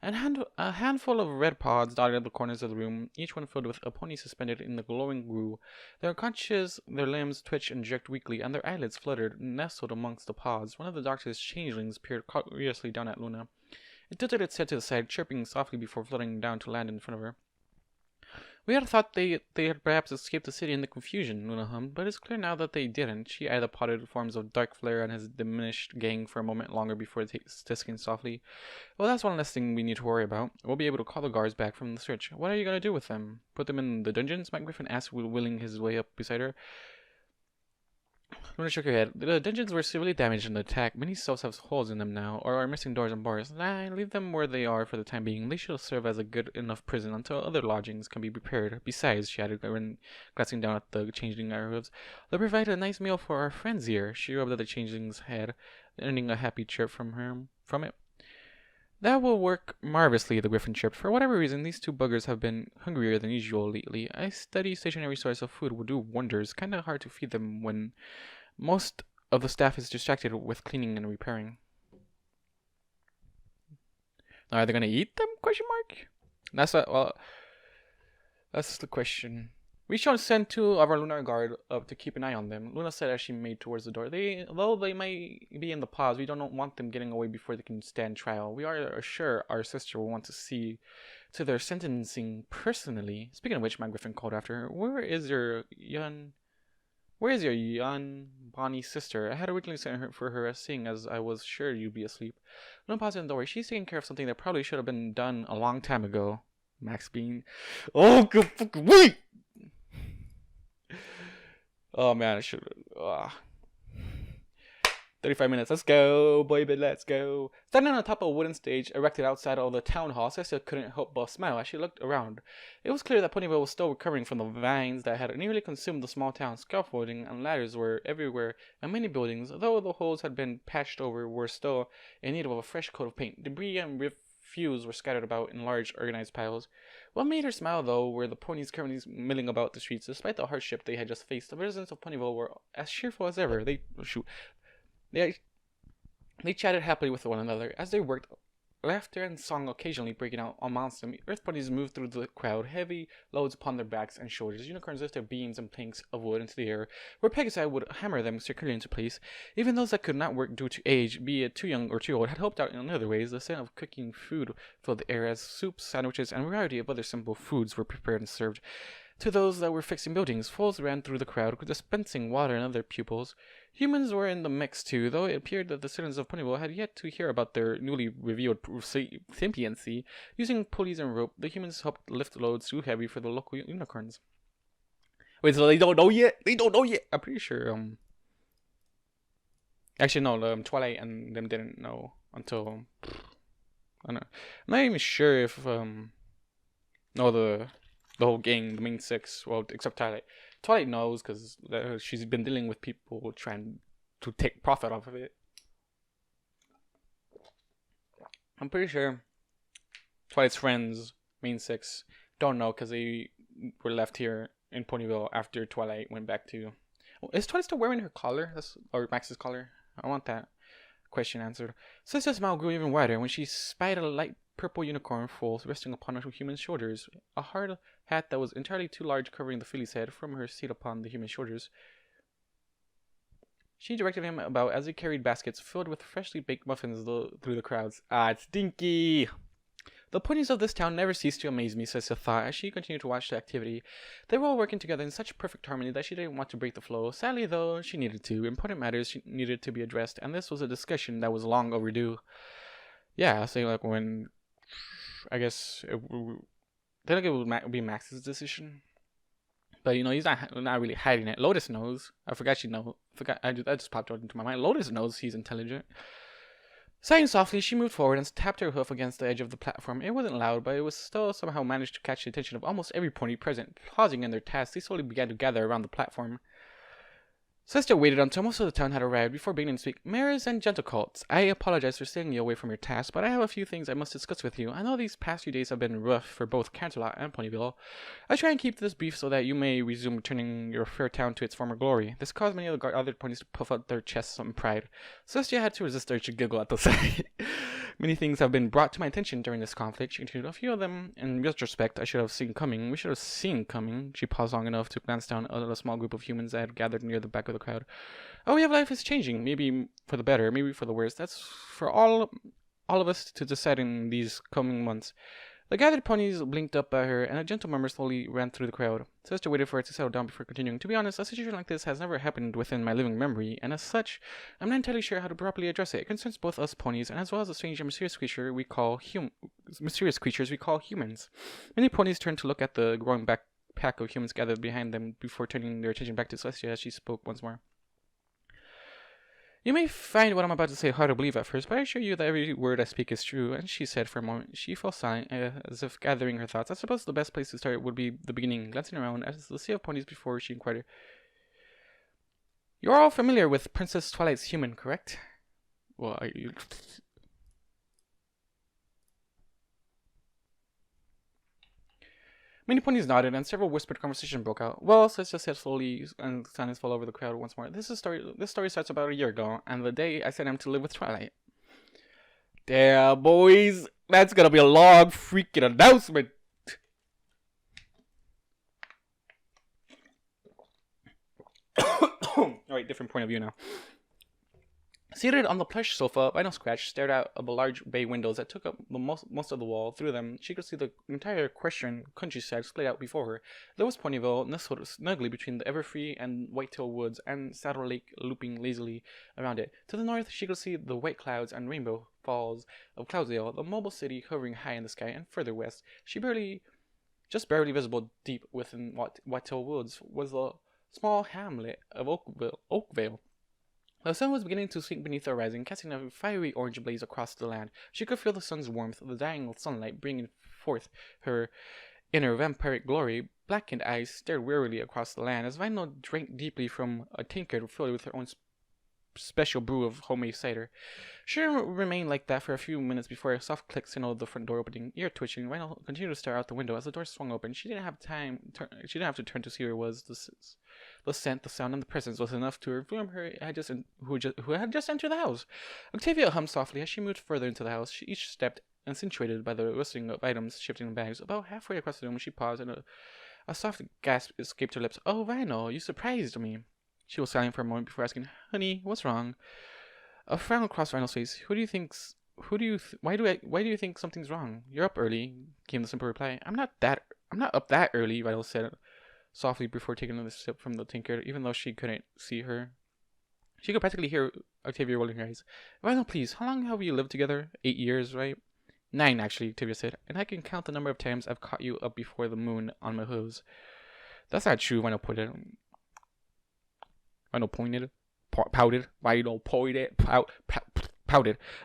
A handful of red pods dotted the corners of the room, each one filled with a pony suspended in the glowing glue. They were conscious, their limbs twitched and jerked weakly, and their eyelids fluttered, nestled amongst the pods. One of the doctor's changelings peered curiously down at Luna. It tilted its head to the side, chirping softly before fluttering down to land in front of her. We had thought they had perhaps escaped the city in the confusion, Luna hummed, but it's clear now that they didn't. She eyed the potted forms of Dark Flare and his diminished gang for a moment longer before tisking softly. Well, that's one less thing we need to worry about. We'll be able to call the guards back from the search. What are you going to do with them? Put them in the dungeons? Matt Griffin asked, willing his way up beside her. Luna shook her head. The dungeons were severely damaged in the attack. Many cells have holes in them now, or are missing doors and bars. Nah, leave them where they are for the time being. They should serve as a good enough prison until other lodgings can be prepared. Besides, she added, glancing down at the changeling arrows, they'll provide a nice meal for our friends here. She rubbed at the changeling's head, earning a happy chirp from it. That will work marvelously, the Griffin chirped. For whatever reason, these two buggers have been hungrier than usual lately. A steady, stationary source of food will do wonders. Kinda hard to feed them when most of the staff is distracted with cleaning and repairing. Now, are they gonna eat them? Question mark. That's the question. We shall send two of our lunar guard up to keep an eye on them, Luna said as she made towards the door. Though they may be in the pods, we don't want them getting away before they can stand trial. We are sure our sister will want to see to their sentencing personally. Speaking of which, Matt Griffin called after her. Where is your young bonny sister? I had originally sent her for her, seeing as I was sure you'd be asleep. Luna paused in the doorway. She's taking care of something that probably should have been done a long time ago. Max Bean. Oh, good fucking wait! Oh man, I should. 35 minutes. Let's go, baby. Let's go. Standing on top of a wooden stage erected outside of the town hall, Cecilia couldn't help but smile as she looked around. It was clear that Ponyville was still recovering from the vines that had nearly consumed the small town. Scaffolding and ladders were everywhere, and many buildings, though the holes had been patched over, were still in need of a fresh coat of paint. Debris and refuse were scattered about in large, organized piles. What made her smile, though, were the ponies currently milling about the streets. Despite the hardship they had just faced, the residents of Ponyville were as cheerful as ever. They chatted happily with one another. As they worked, laughter and song occasionally breaking out amongst them. Earth ponies moved through the crowd, heavy loads upon their backs and shoulders. Unicorns lifted beams and planks of wood into the air, where Pegasi would hammer them securely into place. Even those that could not work due to age, be it too young or too old, had helped out in other ways. The scent of cooking food filled the air as soups, sandwiches, and a variety of other simple foods were prepared and served. To those that were fixing buildings, foals ran through the crowd, dispensing water and other pupils. Humans were in the mix too, though it appeared that the citizens of Ponyville had yet to hear about their newly revealed sentiency. Using pulleys and rope, the humans helped lift loads too heavy for the local unicorns. Wait, so they don't know yet? They don't know yet? I'm pretty sure, Actually, no, Twilight and them didn't know until... I don't know. I'm not even sure if, the whole gang, the main six, well, except Twilight. Twilight knows because she's been dealing with people trying to take profit off of it. I'm pretty sure Twilight's friends, main six, don't know because they were left here in Ponyville after Twilight went back to... Is Twilight still wearing her collar? Or Max's collar? I want that question answered. Sister's smile grew even wider when she spied a light purple unicorn foal resting upon her human's shoulders, a hard hat that was entirely too large covering the filly's head from her seat upon the human's shoulders. She directed him about as he carried baskets filled with freshly baked muffins through the crowds. Ah, it's Dinky! The ponies of this town never cease to amaze me, Cecilia thought, as she continued to watch the activity. They were all working together in such perfect harmony that she didn't want to break the flow. Sadly, though, she needed to. Important matters needed to be addressed, and this was a discussion that was long overdue. Yeah, so like when... I guess... I think it would be Max's decision. But, you know, he's not really hiding it. Lotus knows. I just popped out into my mind. Lotus knows he's intelligent. Sighing softly, she moved forward and tapped her hoof against the edge of the platform. It wasn't loud, but it was still somehow managed to catch the attention of almost every pony present. Pausing in their tasks, they slowly began to gather around the platform. Celestia waited until most of the town had arrived before beginning to speak. Mayors and gentlecolts, I apologize for stealing you away from your task, but I have a few things I must discuss with you. I know these past few days have been rough for both Canterlot and Ponyville. I try and keep this brief so that you may resume returning your fair town to its former glory. This caused many of the other ponies to puff out their chests in pride. Celestia had to resist the urge to giggle at the sight. Many things have been brought to my attention during this conflict, she continued. A few of them, in retrospect, I should have seen coming. We should have seen coming. She paused long enough to glance down at a small group of humans that had gathered near the back of the crowd. Oh, yeah, life is changing. Maybe for the better, maybe for the worse. That's for all of us to decide in these coming months. The gathered ponies blinked up at her, and a gentle murmur slowly ran through the crowd. Sister waited for it to settle down before continuing. To be honest, a situation like this has never happened within my living memory, and as such, I'm not entirely sure how to properly address it. It concerns both us ponies, and as well as a strange and mysterious creatures we call humans. Many ponies turned to look at the growing back pack of humans gathered behind them before turning their attention back to Celestia as she spoke once more. You may find what I'm about to say hard to believe at first, but I assure you that every word I speak is true. And she said for a moment. She fell silent, as if gathering her thoughts. I suppose the best place to start would be the beginning, glancing around at the sea of ponies before she inquired. You're all familiar with Princess Twilight's human, correct? Well, Many ponies nodded, and several whispered conversation broke out. Well, Celestia said slowly, and silence fell over the crowd once more. This story starts about a year ago, and the day I sent him to live with Twilight. Damn, boys, that's gonna be a long freaking announcement. Alright, different point of view now. Seated on the plush sofa, Vinyl Scratch stared out of the large bay windows that took up most of the wall. Through them, she could see the entire equestrian countryside splayed out before her. There was Ponyville, nestled snugly between the Everfree and Whitetail Woods, and Saddle Lake looping lazily around it. To the north, she could see the white clouds and rainbow falls of Cloudsdale, the mobile city hovering high in the sky, and further west, just barely visible deep within Whitetail Woods, was the small hamlet of Oakvale. The sun was beginning to sink beneath the horizon, casting a fiery orange blaze across the land. She could feel the sun's warmth, the dying sunlight bringing forth her inner vampiric glory. Blackened eyes stared wearily across the land as Vinyl drank deeply from a tankard filled with her own special brew of homemade cider. She remained like that for a few minutes before a soft click signaled the front door opening. Ear twitching, Vinyl continued to stare out the window as the door swung open. She didn't have to turn to see where it was. The scent, the sound, and the presence was enough to inform her who had just entered the house. Octavia hummed softly as she moved further into the house. Each step accentuated by the rustling of items shifting in bags. About halfway across the room, she paused, and a soft gasp escaped her lips. "Oh, Vinyl, you surprised me." She was silent for a moment before asking, "Honey, what's wrong?" A frown crossed Vinyls face. Why do you think something's wrong? You're up early," came the simple reply. I'm not up that early," Vinyl said softly before taking another sip from the tankard, even though she couldn't see her. She could practically hear Octavia rolling her eyes. "Vinyl, please, how long have we lived together? 8 years, right?" 9, actually, Octavia said, "and I can count the number of times I've caught you up before the moon on my hooves." "That's not true," Vinyl pointed. Pouted.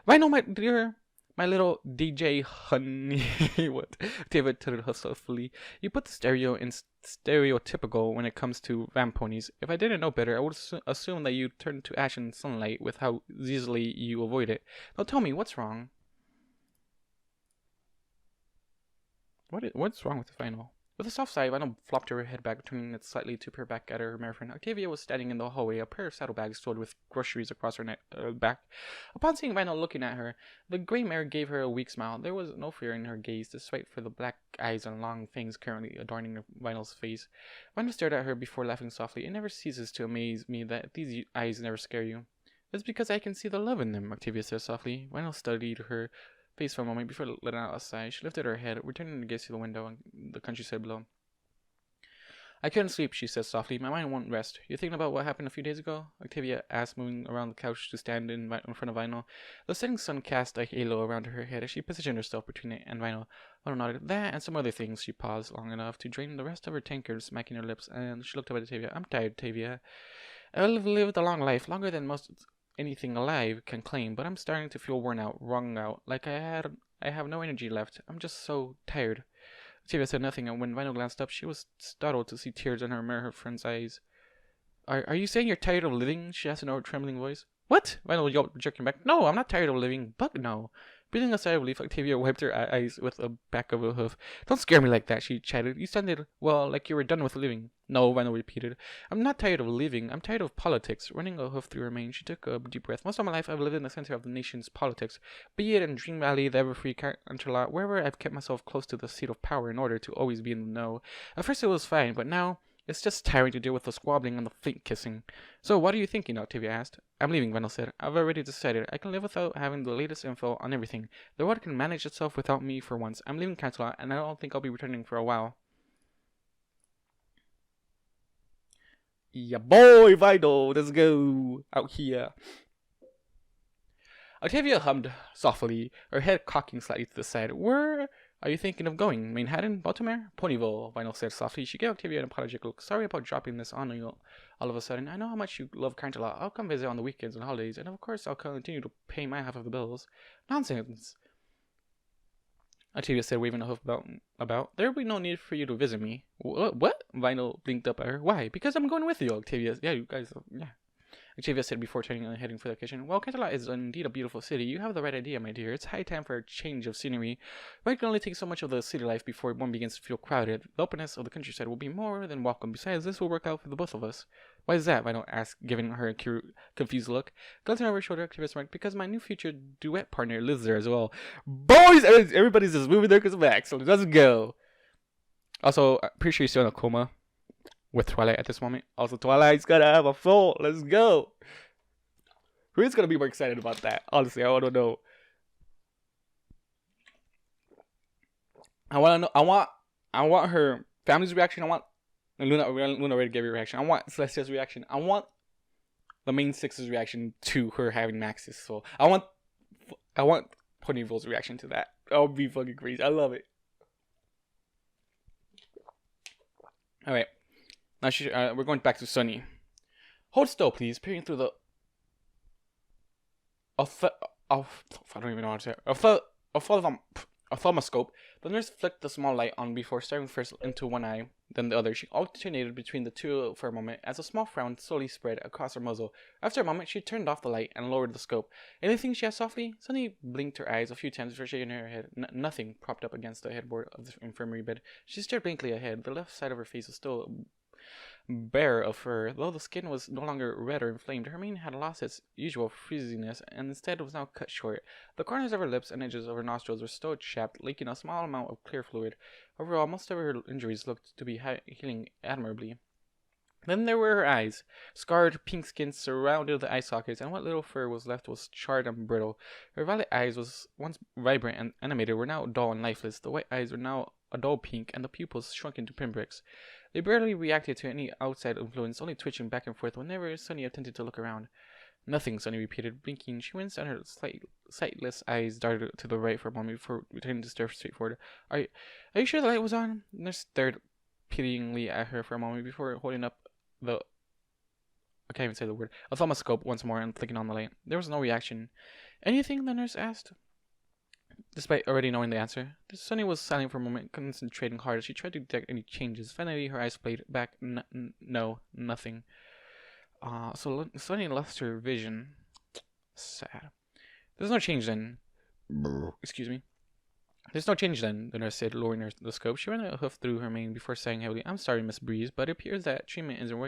Vinyl, my dear, my little DJ honey. What? David tittered huskily. "You put the stereo in stereotypical when it comes to vamponies. If I didn't know better, I would assume that you turn to ash and sunlight with how easily you avoid it. Now tell me, what's wrong?" What's wrong with the Vinyl? With a soft sigh, Vinyl flopped her head back, turning it slightly to peer back at her mare friend. Octavia was standing in the hallway, a pair of saddlebags filled with groceries across her back. Upon seeing Vinyl looking at her, the gray mare gave her a weak smile. There was no fear in her gaze, despite for the black eyes and long fangs currently adorning Vinyl's face. Vinyl stared at her before laughing softly. "It never ceases to amaze me that these eyes never scare you." "It's because I can see the love in them," Octavia said softly. Vinyl studied her face for a moment before letting out a sigh. She lifted her head, returning to gaze through the window and the countryside below. "I couldn't sleep," she said softly. "My mind won't rest." "You thinking about what happened a few days ago?" Octavia asked, moving around the couch to stand in front of Vinyl. The setting sun cast a halo around her head as she positioned herself between it and Vinyl. Vinyl nodded. "That and some other things." She paused long enough to drain the rest of her tankard, smacking her lips, and she looked up at Octavia. "I'm tired, Octavia. I've lived a long life, longer than most anything alive can claim, but I'm starting to feel worn out, wrung out, like I have no energy left. I'm just so tired." Octavia said nothing, and when Vinyl glanced up, she was startled to see tears in her friend's eyes. Are you saying you're tired of living? She asked in a trembling voice. What? Vinyl yelped, jerking back. No, I'm not tired of living. But no. Breathing a sigh of relief, Octavia wiped her eyes with a back of a hoof. Don't scare me like that, she chatted. You sounded, well, like you were done with living. No, Vinyl repeated. I'm not tired of living. I'm tired of politics. Running a hoof through her mane, she took a deep breath. Most of my life, I've lived in the center of the nation's politics. Be it in Dream Valley, the Everfree, Canterlot, wherever I've kept myself close to the seat of power in order to always be in the know. At first it was fine, but now it's just tiring to deal with the squabbling and the feet kissing. So what are you thinking? Octavia asked. I'm leaving, Venel said. I've already decided. I can live without having the latest info on everything. The world can manage itself without me for once. I'm leaving Canterlot, and I don't think I'll be returning for a while. Yeah, boy, Vital, let's go out here. Octavia hummed softly, her head cocking slightly to the side. Where are you thinking of going? Manhattan? Baltimore? Ponyville, Vinyl said softly. She gave Octavia an apologetic look. Sorry about dropping this on you all of a sudden. I know how much you love Canterlot. I'll come visit on the weekends and holidays, and of course I'll continue to pay my half of the bills. Nonsense, Octavia said, waving a hoof about. There will be no need for you to visit me. What? Vinyl blinked up at her. Why? Because I'm going with you, Octavia. Yeah, you guys, yeah. Octavia said before turning and heading for the kitchen. Well, Canterlot is indeed a beautiful city. You have the right idea, my dear. It's high time for a change of scenery. But it can only take so much of the city life before one begins to feel crowded. The openness of the countryside will be more than welcome. Besides, this will work out for the both of us. Why is that? Vinyl asked, giving her a confused look. Glancing over her shoulder, Octavia remarked, because my new future duet partner lives there as well. Boys! Everybody's just moving there because of Max, so let's go. Also, I'm pretty sure he's still in a coma with Twilight at this moment. Also, Twilight's gonna have a full. Let's go. Who is gonna be more excited about that? Honestly, I don't know. I want to know. I want her family's reaction. I want Luna already gave her reaction. I want Celestia's reaction. I want the main six's reaction to her having Max's soul. I want Ponyville's reaction to that. That would be fucking crazy. I love it. All right. Now we're going back to Sunny. Hold still, please. Peering through the I don't even know how to say it. Ophthalmoscope. The nurse flicked the small light on before staring first into one eye, then the other. She alternated between the two for a moment as a small frown slowly spread across her muzzle. After a moment, she turned off the light and lowered the scope. Anything? She asked softly. Sunny blinked her eyes a few times before shaking her head. Nothing, propped up against the headboard of the infirmary bed. She stared blankly ahead. The left side of her face was still bare of fur, though the skin was no longer red or inflamed. Her mane had lost its usual frizziness and instead was now cut short. The corners of her lips and edges of her nostrils were still chapped, leaking a small amount of clear fluid. Overall, most of her injuries looked to be healing admirably. Then there were her eyes. Scarred pink skin surrounded the eye sockets, and what little fur was left was charred and brittle. Her violet eyes, was once vibrant and animated, were now dull and lifeless. The white eyes were now a dull pink, and the pupils shrunk into pinpricks. They barely reacted to any outside influence, only twitching back and forth whenever Sunny attempted to look around. Nothing, Sunny repeated, blinking. She winced, and her sightless eyes darted to the right for a moment before returning to stare straight forward. Are you sure the light was on? The nurse stared pityingly at her for a moment before holding up I can't even say the word, a thermoscope once more and flicking on the light. There was no reaction. Anything? The nurse asked, despite already knowing the answer. Sunny was silent for a moment, concentrating hard as she tried to detect any changes. Finally, her eyes played back. No, nothing. So Sunny lost her vision. Sad. There's no change then. Excuse me. There's no change then, the nurse said, lowering the scope. She ran a hoof through her mane before saying heavily, I'm sorry, Miss Breeze, but it appears that treatment isn't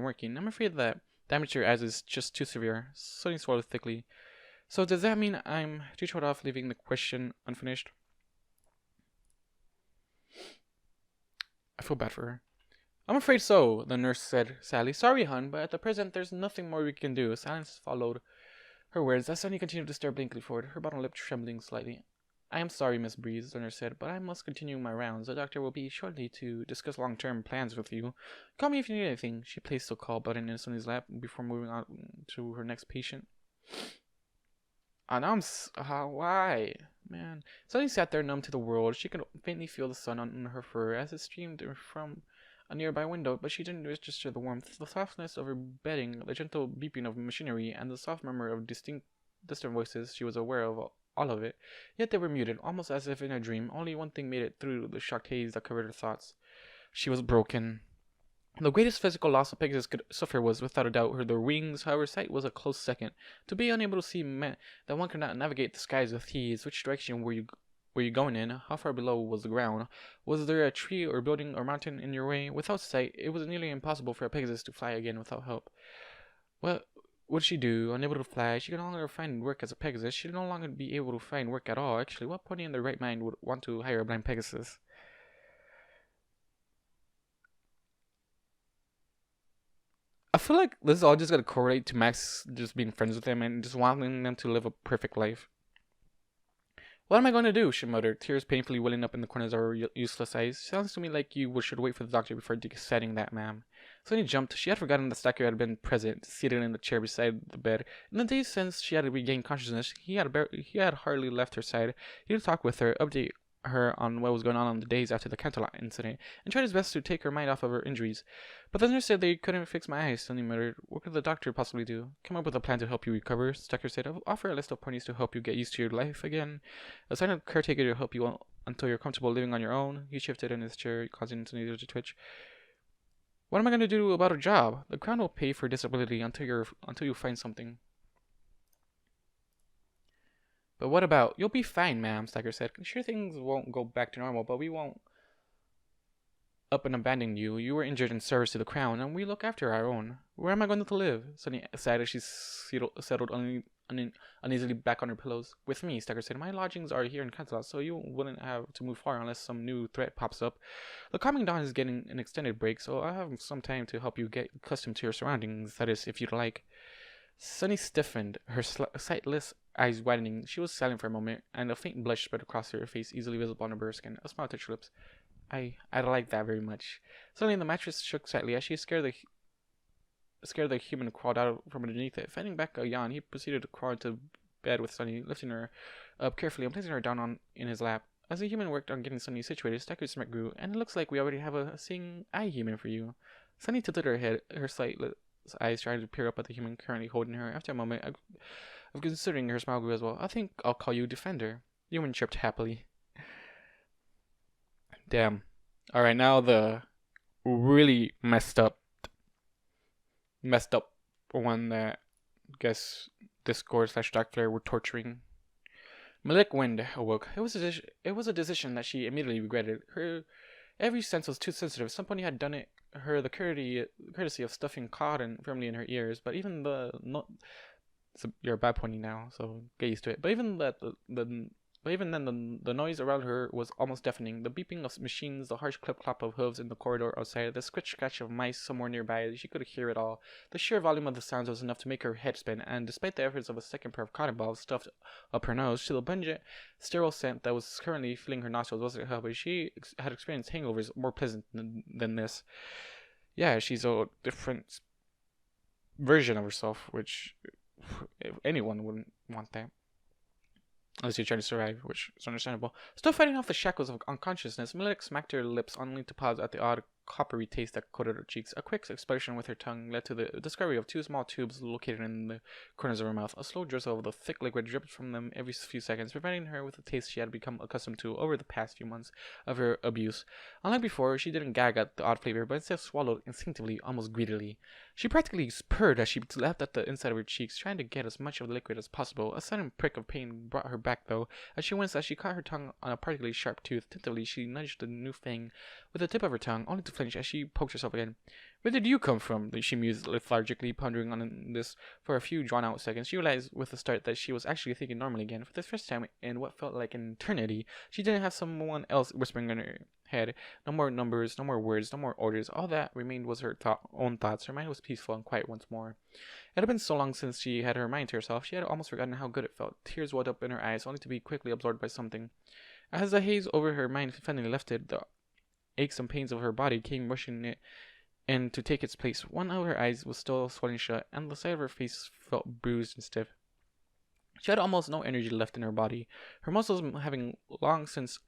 working. I'm afraid that damage to your eyes is just too severe. Sunny swallowed thickly. So does that mean I'm too short off, leaving the question unfinished? I feel bad for her. I'm afraid so, the nurse said sadly. Sorry, hon, but at the present there's nothing more we can do. Silence followed her words as Sunny continued to stare blankly forward, her bottom lip trembling slightly. I am sorry, Miss Breeze, the nurse said, but I must continue my rounds. The doctor will be shortly to discuss long-term plans with you. Call me if you need anything. She placed the call button in Sunny's lap before moving on to her next patient. Why? Man. Sunny sat there numb to the world. She could faintly feel the sun on her fur as it streamed from a nearby window, but she didn't register the warmth, the softness of her bedding, the gentle beeping of machinery, and the soft murmur of distant voices. She was aware of all of it, yet they were muted, almost as if in a dream. Only one thing made it through the shocked haze that covered her thoughts. She was broken. The greatest physical loss a Pegasus could suffer was, without a doubt, their wings. However, sight was a close second. To be unable to see meant that one could not navigate the skies with ease. Which direction were you going in? How far below was the ground? Was there a tree or building or mountain in your way? Without sight, it was nearly impossible for a Pegasus to fly again without help. What would she do? Unable to fly, she could no longer find work as a Pegasus. She would no longer be able to find work at all. Actually, what pony in their right mind would want to hire a blind Pegasus? I feel like this is all just gonna correlate to Max just being friends with them and just wanting them to live a perfect life. What am I going to do? She muttered, tears painfully welling up in the corners of her useless eyes. Sounds to me like you should wait for the doctor before deciding that, ma'am. Suddenly jumped. She had forgotten that Stacker had been present, seated in the chair beside the bed. In the days since she had regained consciousness, he had hardly left her side. He would talk with her, update her on what was going on the days after the Canterlot incident, and tried his best to take her mind off of her injuries. But the nurse said they couldn't fix my eyes. Suddenly muttered, what could the doctor possibly do? Come up with a plan to help you recover. Stucker said, I'll offer a list of ponies to help you get used to your life again. Assign a caretaker to help you until you're comfortable living on your own. He shifted in his chair, causing his knees to twitch. What am I going to do about a job? The crown will pay for disability until you find something. But what about... You'll be fine, ma'am, Stacker said. Sure, things won't go back to normal, but we won't up and abandon you. You were injured in service to the crown, and we look after our own. Where am I going to live? Sunny sighed as she settled uneasily back on her pillows. With me, Stacker said. My lodgings are here in Canterlot, so you wouldn't have to move far unless some new threat pops up. The coming dawn is getting an extended break, so I'll have some time to help you get accustomed to your surroundings, that is, if you'd like. Sunny stiffened, her sightless eyes widening. She was silent for a moment, and a faint blush spread across her face, easily visible on her bare skin. A smile touched her lips. I like that very much. Suddenly, the mattress shook slightly as she scared the human crawled out from underneath it. Fending back a yawn, he proceeded to crawl into bed with Sunny, lifting her up carefully and placing her down in his lap. As the human worked on getting Sunny situated, Stacker's smirk grew, and it looks like we already have a seeing eye human for you. Sunny tilted her head, her sightless eyes trying to peer up at the human currently holding her. After a moment of considering, her smile grew as well. I think I'll call you Defender. The human chirped happily. Damn. Alright, now the really messed up one that I guess Discord / Dark Flare were torturing. Malik Wind awoke. It was a decision that she immediately regretted. Her every sense was too sensitive. Somebody had done her the courtesy of stuffing cotton firmly in her ears, but even you're a bad pony now, so get used to it. But even then, the noise around her was almost deafening. The beeping of machines, the harsh clip-clop of hooves in the corridor outside, the scratch-scratch of mice somewhere nearby, she could hear it all. The sheer volume of the sounds was enough to make her head spin, and despite the efforts of a second pair of cotton balls stuffed up her nose, the pungent, sterile scent that was currently filling her nostrils wasn't helping. She had experienced hangovers more pleasant than this. Yeah, she's a different version of herself, which anyone wouldn't want that. Unless you're trying to survive, which is understandable. Still fighting off the shackles of unconsciousness, Milik smacked her lips only to pause at the odd coppery taste that coated her cheeks. A quick explosion with her tongue led to the discovery of two small tubes located in the corners of her mouth. A slow drizzle of the thick liquid dripped from them every few seconds, providing her with a taste she had become accustomed to over the past few months of her abuse. Unlike before, she didn't gag at the odd flavor, but instead swallowed instinctively, almost greedily. She practically purred as she lapped at the inside of her cheeks, trying to get as much of the liquid as possible. A sudden prick of pain brought her back, though, as she winced as she caught her tongue on a particularly sharp tooth. Tentatively, she nudged the new fang with the tip of her tongue, only to flinch as she poked herself again. Where did you come from? She mused lethargically, pondering on this for a few drawn-out seconds. She realized with a start that she was actually thinking normally again. For the first time in what felt like an eternity, she didn't have someone else whispering in her head. No more numbers, no more words, no more orders. All that remained was her own thoughts. Her mind was peaceful and quiet once more. It had been so long since she had her mind to herself, she had almost forgotten how good it felt. Tears welled up in her eyes, only to be quickly absorbed by something. As the haze over her mind finally lifted, the aches and pains of her body came rushing in to take its place. One of her eyes was still swelling shut, and the side of her face felt bruised and stiff. She had almost no energy left in her body, her muscles having long since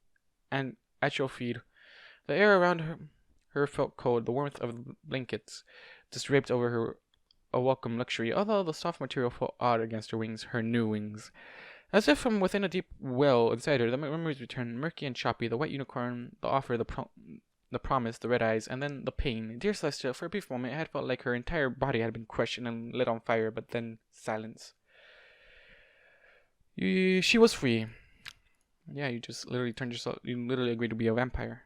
atrophied. The air around her felt cold, the warmth of the blankets just draped over her a welcome luxury, although the soft material felt odd against her wings, her new wings. As if from within a deep well inside her, the memories returned, murky and choppy. The white unicorn, the offer, the the promise, the red eyes, and then the pain. Dear Celestia, for a brief moment, it had felt like her entire body had been crushed and lit on fire, but then silence. She was free. Yeah, you just literally turned yourself. You literally agreed to be a vampire.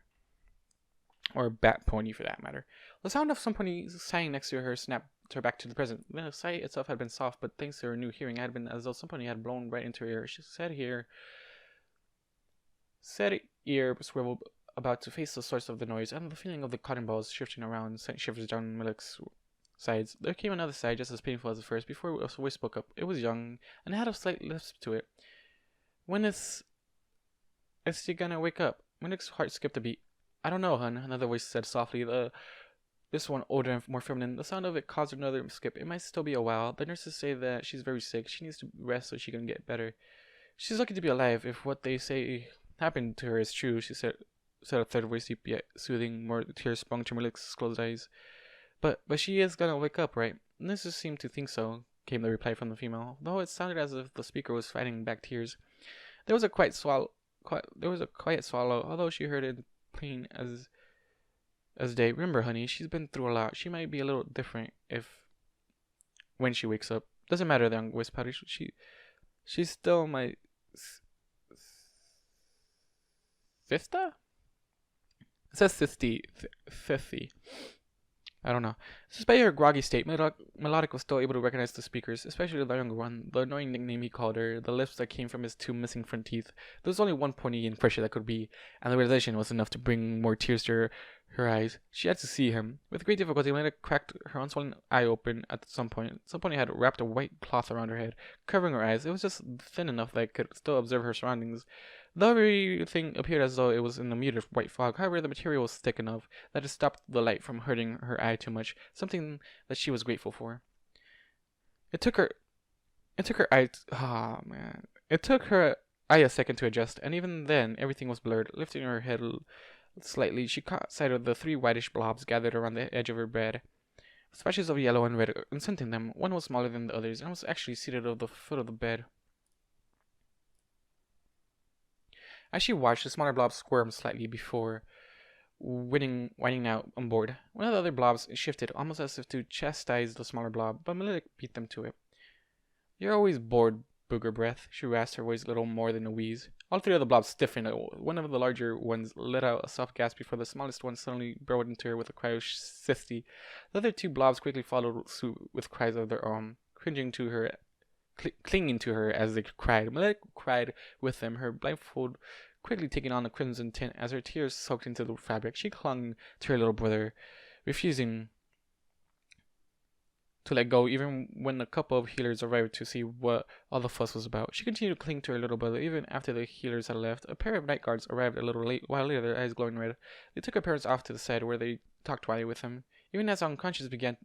Or a bat pony, for that matter. The sound of some pony sighing next to her snapped her back to the present. The sight itself had been soft, but thanks to her new hearing, it had been as though somebody had blown right into her ear. She said ear swiveled about to face the source of the noise, and the feeling of the cotton balls shifting around sent shivers down Malik's sides. There came another sigh, just as painful as the first, before a voice spoke up. It was young, and it had a slight lisp to it. When is she gonna wake up? Malik's heart skipped a beat. I don't know, hun, another voice said softly. This one older and more feminine. The sound of it caused another skip. It might still be a while. The nurses say that she's very sick. She needs to rest so she can get better. She's lucky to be alive, if what they say happened to her is true, she said a third voice, deep yet soothing. More tears sprung to Malik's closed eyes. But she is gonna wake up, right? Nurses seemed to think so, came the reply from the female, though it sounded as if the speaker was fighting back tears. There was a quiet swallow, although she heard it plain as day. Remember, honey, she's been through a lot. She might be a little different when she wakes up. Doesn't matter, the young whispered. She's still my sister? It says 50. I don't know. Despite her groggy state, Melodic was still able to recognize the speakers, especially the younger one, the annoying nickname he called her, the lips that came from his two missing front teeth. There was only one pony in Equestria that could be, and the realization was enough to bring more tears to her eyes. She had to see him. With great difficulty, Melodic cracked her unswollen eye open at some point. Some pony had wrapped a white cloth around her head, covering her eyes. It was just thin enough that it could still observe her surroundings. The everything appeared as though it was in a muted white fog. However, the material was thick enough that it stopped the light from hurting her eye too much, something that she was grateful for. It took her eye a second to adjust, and even then everything was blurred. Lifting her head slightly, she caught sight of the three whitish blobs gathered around the edge of her bed, splashes of yellow and red scenting them. One was smaller than the others and was actually seated at the foot of the bed. As she watched, the smaller blob squirmed slightly before whining out on board. One of the other blobs shifted, almost as if to chastise the smaller blob, but Melodic beat them to it. You're always bored, booger breath, she rasped, her voice little more than a wheeze. All three of the blobs stiffened. One of the larger ones let out a soft gasp before the smallest one suddenly burrowed into her with a cry of ch.70. The other two blobs quickly followed suit with cries of their own, clinging to her as they cried. Melodic cried with them, her blindfold quickly taking on a crimson tint as her tears soaked into the fabric. She clung to her little brother, refusing to let go even when a couple of healers arrived to see what all the fuss was about. She continued to cling to her little brother even after the healers had left. A pair of night guards arrived a little late, while later, their eyes glowing red. They took her parents off to the side where they talked Twilight with him. Even as unconsciousness began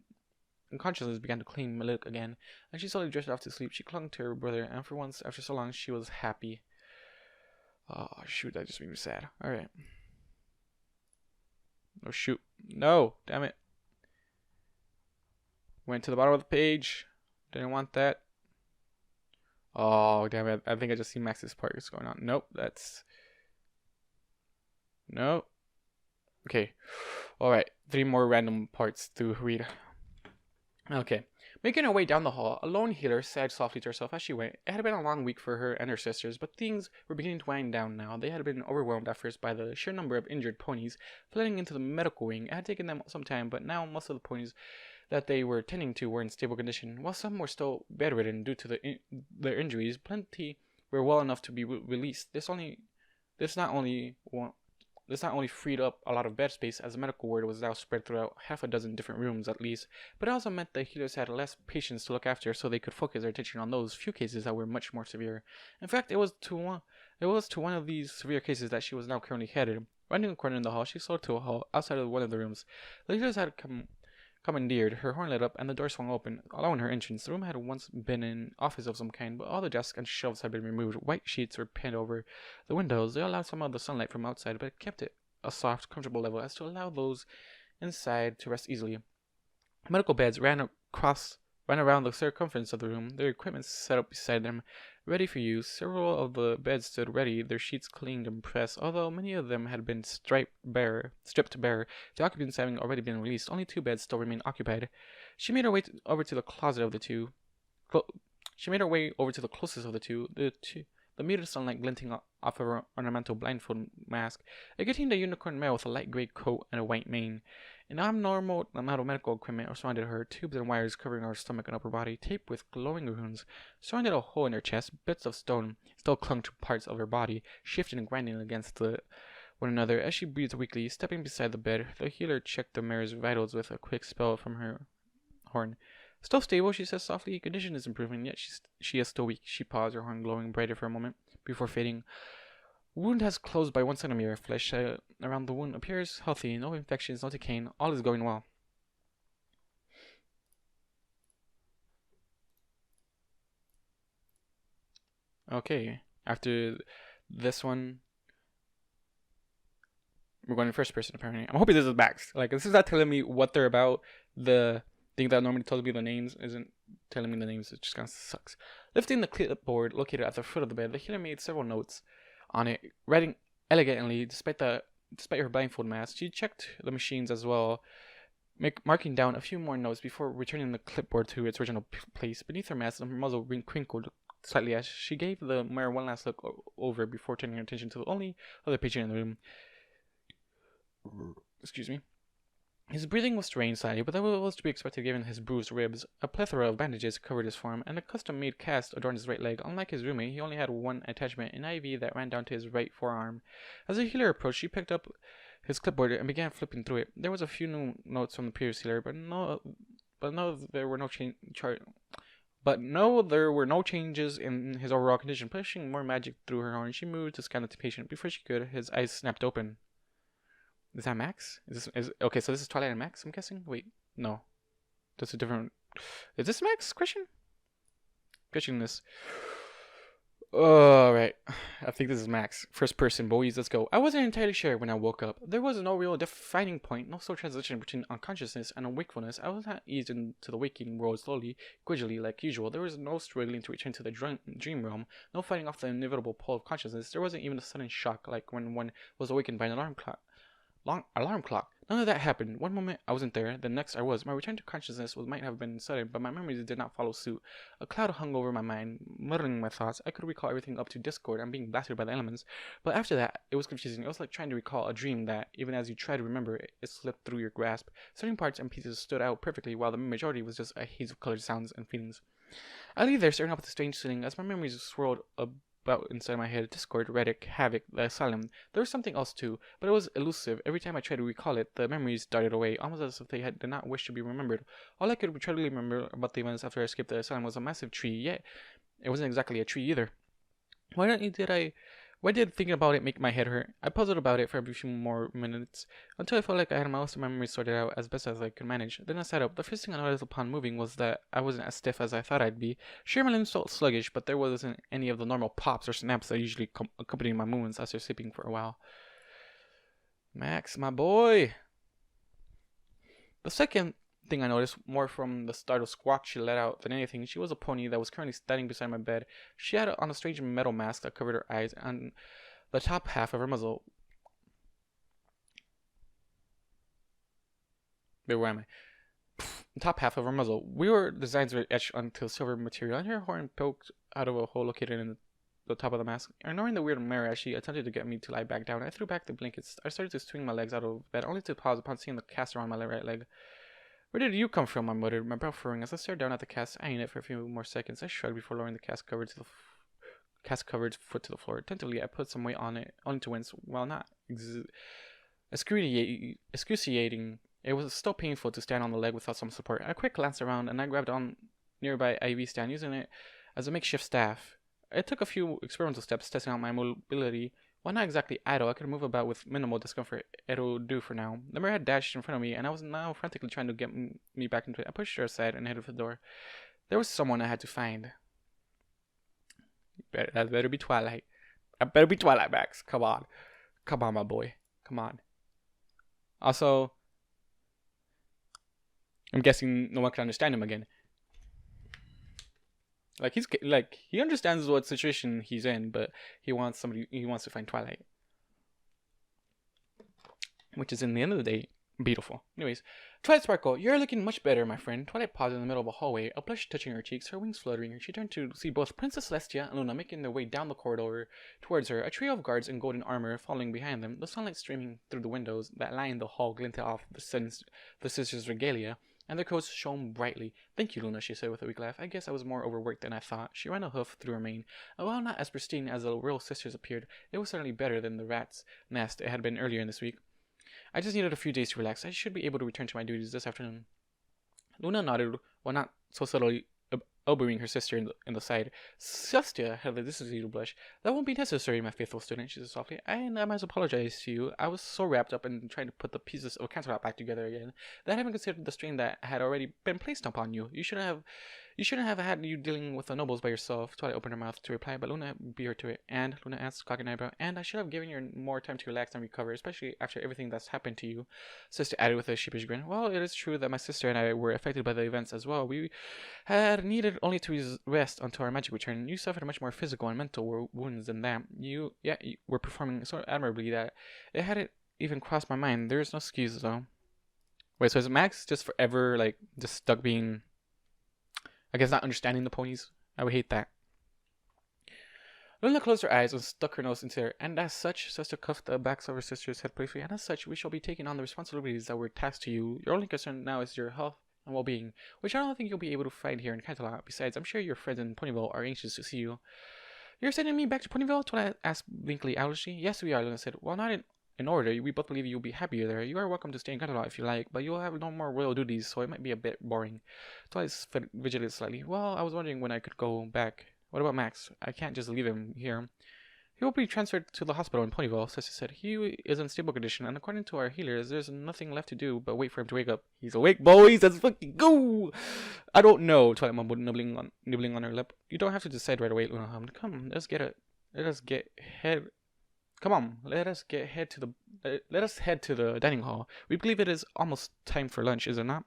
to claim Melodic again, and she slowly drifted off to sleep. She clung to her brother, and for once, after so long, she was happy. Oh, shoot, that just made me sad. Alright. Oh, shoot. No, damn it. Went to the bottom of the page. Didn't want that. Oh, damn it. I think I just see Max's part is going on. Nope, that's... No. Okay. Alright, 3 more random parts to read. Okay. Making her way down the hall, a lone healer sighed softly to herself as she went. It had been a long week for her and her sisters, but things were beginning to wind down now. They had been overwhelmed at first by the sheer number of injured ponies flooding into the medical wing. It had taken them some time, but now most of the ponies that they were tending to were in stable condition. While some were still bedridden due to their injuries, plenty were well enough to be released. This not only freed up a lot of bed space, as the medical ward was now spread throughout half a dozen different rooms at least, but it also meant the healers had less patients to look after, so they could focus their attention on those few cases that were much more severe. In fact, it was to one of these severe cases that she was now currently headed. Rounding a corner in the hall, she slowed to a halt outside of one of the rooms. The healers had commandeered, her horn lit up, and the door swung open, allowing her entrance. The room had once been an office of some kind, but all the desks and shelves had been removed. White sheets were pinned over the windows. They allowed some of the sunlight from outside, but kept it a soft, comfortable level as to allow those inside to rest easily. Medical beds ran ran around the circumference of the room, their equipment set up beside them, ready for use. Several of the beds stood ready, their sheets cleaned and pressed. Although many of them had been stripped bare, the occupants having already been released, only 2 beds still remained occupied. She made her way over to the closet of the two. She made her way over to the closest of the two. The muted sunlight glinting off of her ornamental blindfold mask. It contained a unicorn male with a light gray coat and a white mane. An abnormal amount of medical equipment surrounded her, tubes and wires covering her stomach and upper body, taped with glowing runes, surrounded a hole in her chest. Bits of stone still clung to parts of her body, shifting and grinding against one another as she breathed weakly. Stepping beside the bed, the healer checked the mare's vitals with a quick spell from her horn. Still stable, she says softly. Condition is improving, yet she is still weak. She paused, her horn glowing brighter for a moment before fading. Wound has closed by 1 centimeter. Flesh around the wound appears healthy. No infections, no decay. All is going well. Okay. After this one, we're going in first person apparently. I'm hoping this is Max. Like, this is not telling me what they're about. The thing that normally tells me the names isn't telling me the names. It just kind of sucks. Lifting the clipboard located at the foot of the bed, the healer made several notes on it, writing elegantly despite her blindfold mask. She checked the machines as well, marking down a few more notes before returning the clipboard to its original place. Beneath her mask, her muzzle crinkled slightly as she gave the mare one last look over before turning her attention to the only other patient in the room. Excuse me. His breathing was strained slightly, but that was to be expected given his bruised ribs. A plethora of bandages covered his form, and a custom-made cast adorned his right leg. Unlike his roommate, he only had one attachment, an IV that ran down to his right forearm. As the healer approached, she picked up his clipboard and began flipping through it. There was a few new notes from the previous healer, but there were no changes in his overall condition. Pushing more magic through her horn, she moved to scan the patient. Before she could, his eyes snapped open. Is that Max? Okay, so this is Twilight and Max, I'm guessing? Wait, no. That's a different... Is this Max? Question this. Alright. I think this is Max. First person, boys, let's go. I wasn't entirely sure when I woke up. There was no real defining point, no slow transition between unconsciousness and wakefulness. I was not eased into the waking world slowly, gradually, like usual. There was no struggling to return to the dream realm, no fighting off the inevitable pull of consciousness. There wasn't even a sudden shock, like when one was awakened by an alarm clock. None of that happened. One moment I wasn't there, the next I was. My return to consciousness might have been sudden, but my memories did not follow suit. A cloud hung over my mind, muddling my thoughts. I could recall everything up to Discord and being blasted by the elements, but after that, it was confusing. It was like trying to recall a dream that, even as you try to remember it, it slipped through your grasp. Certain parts and pieces stood out perfectly, while the majority was just a haze of colored sounds and feelings. I lay there staring up at the strange ceiling as my memories swirled about inside my head. Discord, Reddit, Havoc, the Asylum. There was something else too, but it was elusive. Every time I tried to recall it, the memories darted away, almost as if they did not wish to be remembered. All I could truly remember about the events after I escaped the Asylum was a massive tree, yet it wasn't exactly a tree either. Why did thinking about it make my head hurt? I puzzled about it for a few more minutes, until I felt like I had most of my memories sorted out as best as I could manage. Then I sat up. The first thing I noticed upon moving was that I wasn't as stiff as I thought I'd be. Sure, my limbs felt sluggish, but there wasn't any of the normal pops or snaps that usually accompany my movements after sleeping for a while. Max, my boy! The second thing I noticed, more from the startled squawk she let out than anything, she was a pony that was currently standing beside my bed. She had on a strange metal mask that covered her eyes and the top half of her muzzle. Wait, where am I? The top half of her muzzle. Designs were etched onto silver material, and her horn poked out of a hole located in the top of the mask. Ignoring the weird mirror as she attempted to get me to lie back down, I threw back the blankets. I started to swing my legs out of bed, only to pause upon seeing the cast around my right leg. Where did you come from? I muttered, my brow furrowing as I stared down at the cast, eyeing it for a few more seconds. I shrugged before lowering the cast-covered foot to the floor. Tentatively, I put some weight on it, only to wince, while not excruciating. It was still painful to stand on the leg without some support. A quick glance around, and I grabbed on nearby IV stand, using it as a makeshift staff. I took a few experimental steps, testing out my mobility. While not exactly idle, I could move about with minimal discomfort. It'll do for now. The mirror had dashed in front of me, and I was now frantically trying to get me back into it. I pushed her aside and headed for the door. There was someone I had to find. That better be Twilight. That better be Twilight, Max. Come on. Come on, my boy. Come on. Also, I'm guessing no one can understand him again. Like he understands what situation he's in, but he wants to find Twilight, which is in the end of the day beautiful. Anyways, Twilight Sparkle, you're looking much better, my friend. Twilight paused in the middle of a hallway, a blush touching her cheeks, her wings fluttering. She turned to see both Princess Celestia and Luna making their way down the corridor towards her, a trio of guards in golden armor following behind them, the sunlight streaming through the windows that lined the hall glinted off the sisters' regalia, and their coats shone brightly. Thank you, Luna, she said with a weak laugh. I guess I was more overworked than I thought. She ran a hoof through her mane. While not as pristine as the real sisters appeared, it was certainly better than the rat's nest it had been earlier in this week. I just needed a few days to relax. I should be able to return to my duties this afternoon. Luna nodded, while not so subtly elbowing her sister in the side. Celestia had the decency to blush. That won't be necessary, my faithful student, she said softly. I must apologize to you. I was so wrapped up in trying to put the pieces of Canterlot back together again that I haven't considered the strain that had already been placed upon you. You shouldn't have had you dealing with the nobles by yourself. Twilight opened her mouth to reply, but Luna beat her to it. And, Luna asked, cocking an eyebrow, and I should have given you more time to relax and recover, especially after everything that's happened to you. Sister added with a sheepish grin. Well, it is true that my sister and I were affected by the events as well. We had needed only to rest until our magic returned. You suffered much more physical and mental wounds than that. You were performing so admirably that it hadn't even crossed my mind. There's no excuse, though. Wait, so is Max just forever, like, just stuck being... I guess not understanding the ponies? I would hate that. Luna closed her eyes and stuck her nose into her, and as such, Sister cuffed the backs of her sister's head playfully, and as such, we shall be taking on the responsibilities that were tasked to you. Your only concern now is your health and well-being, which I don't think you'll be able to find here in Canterlot. Besides, I'm sure your friends in Ponyville are anxious to see you. You're sending me back to Ponyville? Twilight asked blinkly owlishly. Yes, we are, Luna said. Well, not in order. We both believe you'll be happier there. You are welcome to stay in Canterlot if you like, but you'll have no more royal duties, so it might be a bit boring. Twilight fidgeted slightly. Well, I was wondering when I could go back. What about Max? I can't just leave him here. He will be transferred to the hospital in Ponyville, Sister said. He is in stable condition, and according to our healers, there's nothing left to do but wait for him to wake up. He's awake, boys! Let's fucking go! I don't know, Twilight mumbled, nibbling on her lip. You don't have to decide right away, Luna hummed. Come, let us head to the dining hall. We believe it is almost time for lunch, is it not?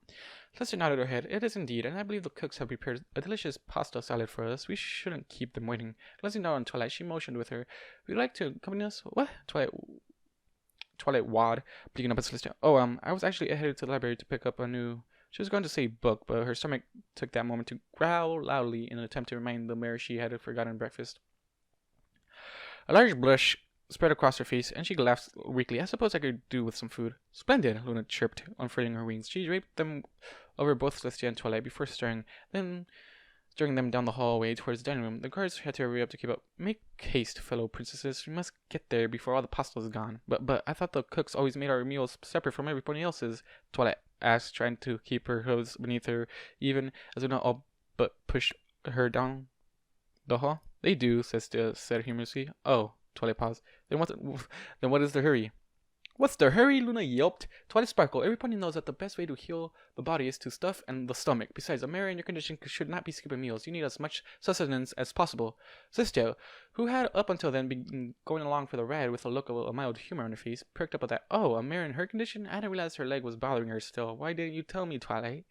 Sister nodded her head. It is indeed, and I believe the cooks have prepared a delicious pasta salad for us. We shouldn't keep them waiting. Glancing down on Twilight, she motioned with her. Would you like to accompany us? What? Twilight wad, blinking up at Celestia. Oh, I was actually headed to the library to pick up a new... She was going to say book, but her stomach took that moment to growl loudly in an attempt to remind the mare she had forgotten breakfast. A large blush spread across her face, and she laughed weakly. I suppose I could do with some food. Splendid, Luna chirped, unfurling her wings. She draped them over both Celestia and Twilight before stirring them down the hallway towards the dining room. The guards had to hurry up to keep up. Make haste, fellow princesses. We must get there before all the pasta is gone. But I thought the cooks always made our meals separate from everybody else's, Twilight asked, trying to keep her hooves beneath her, even as Luna all but pushed her down the hall. They do, Celestia said humorously. Oh, Twilight paused. Then what is the hurry? What's the hurry? Luna yelped. Twilight Sparkle, everybody knows that the best way to heal the body is to stuff and the stomach. Besides, a mare in your condition should not be skipping meals. You need as much sustenance as possible. Celestia, who had up until then been going along for the ride with a look of a mild humor on her face, perked up at that. Oh, a mare in her condition? I didn't realize her leg was bothering her still. Why didn't you tell me, Twilight?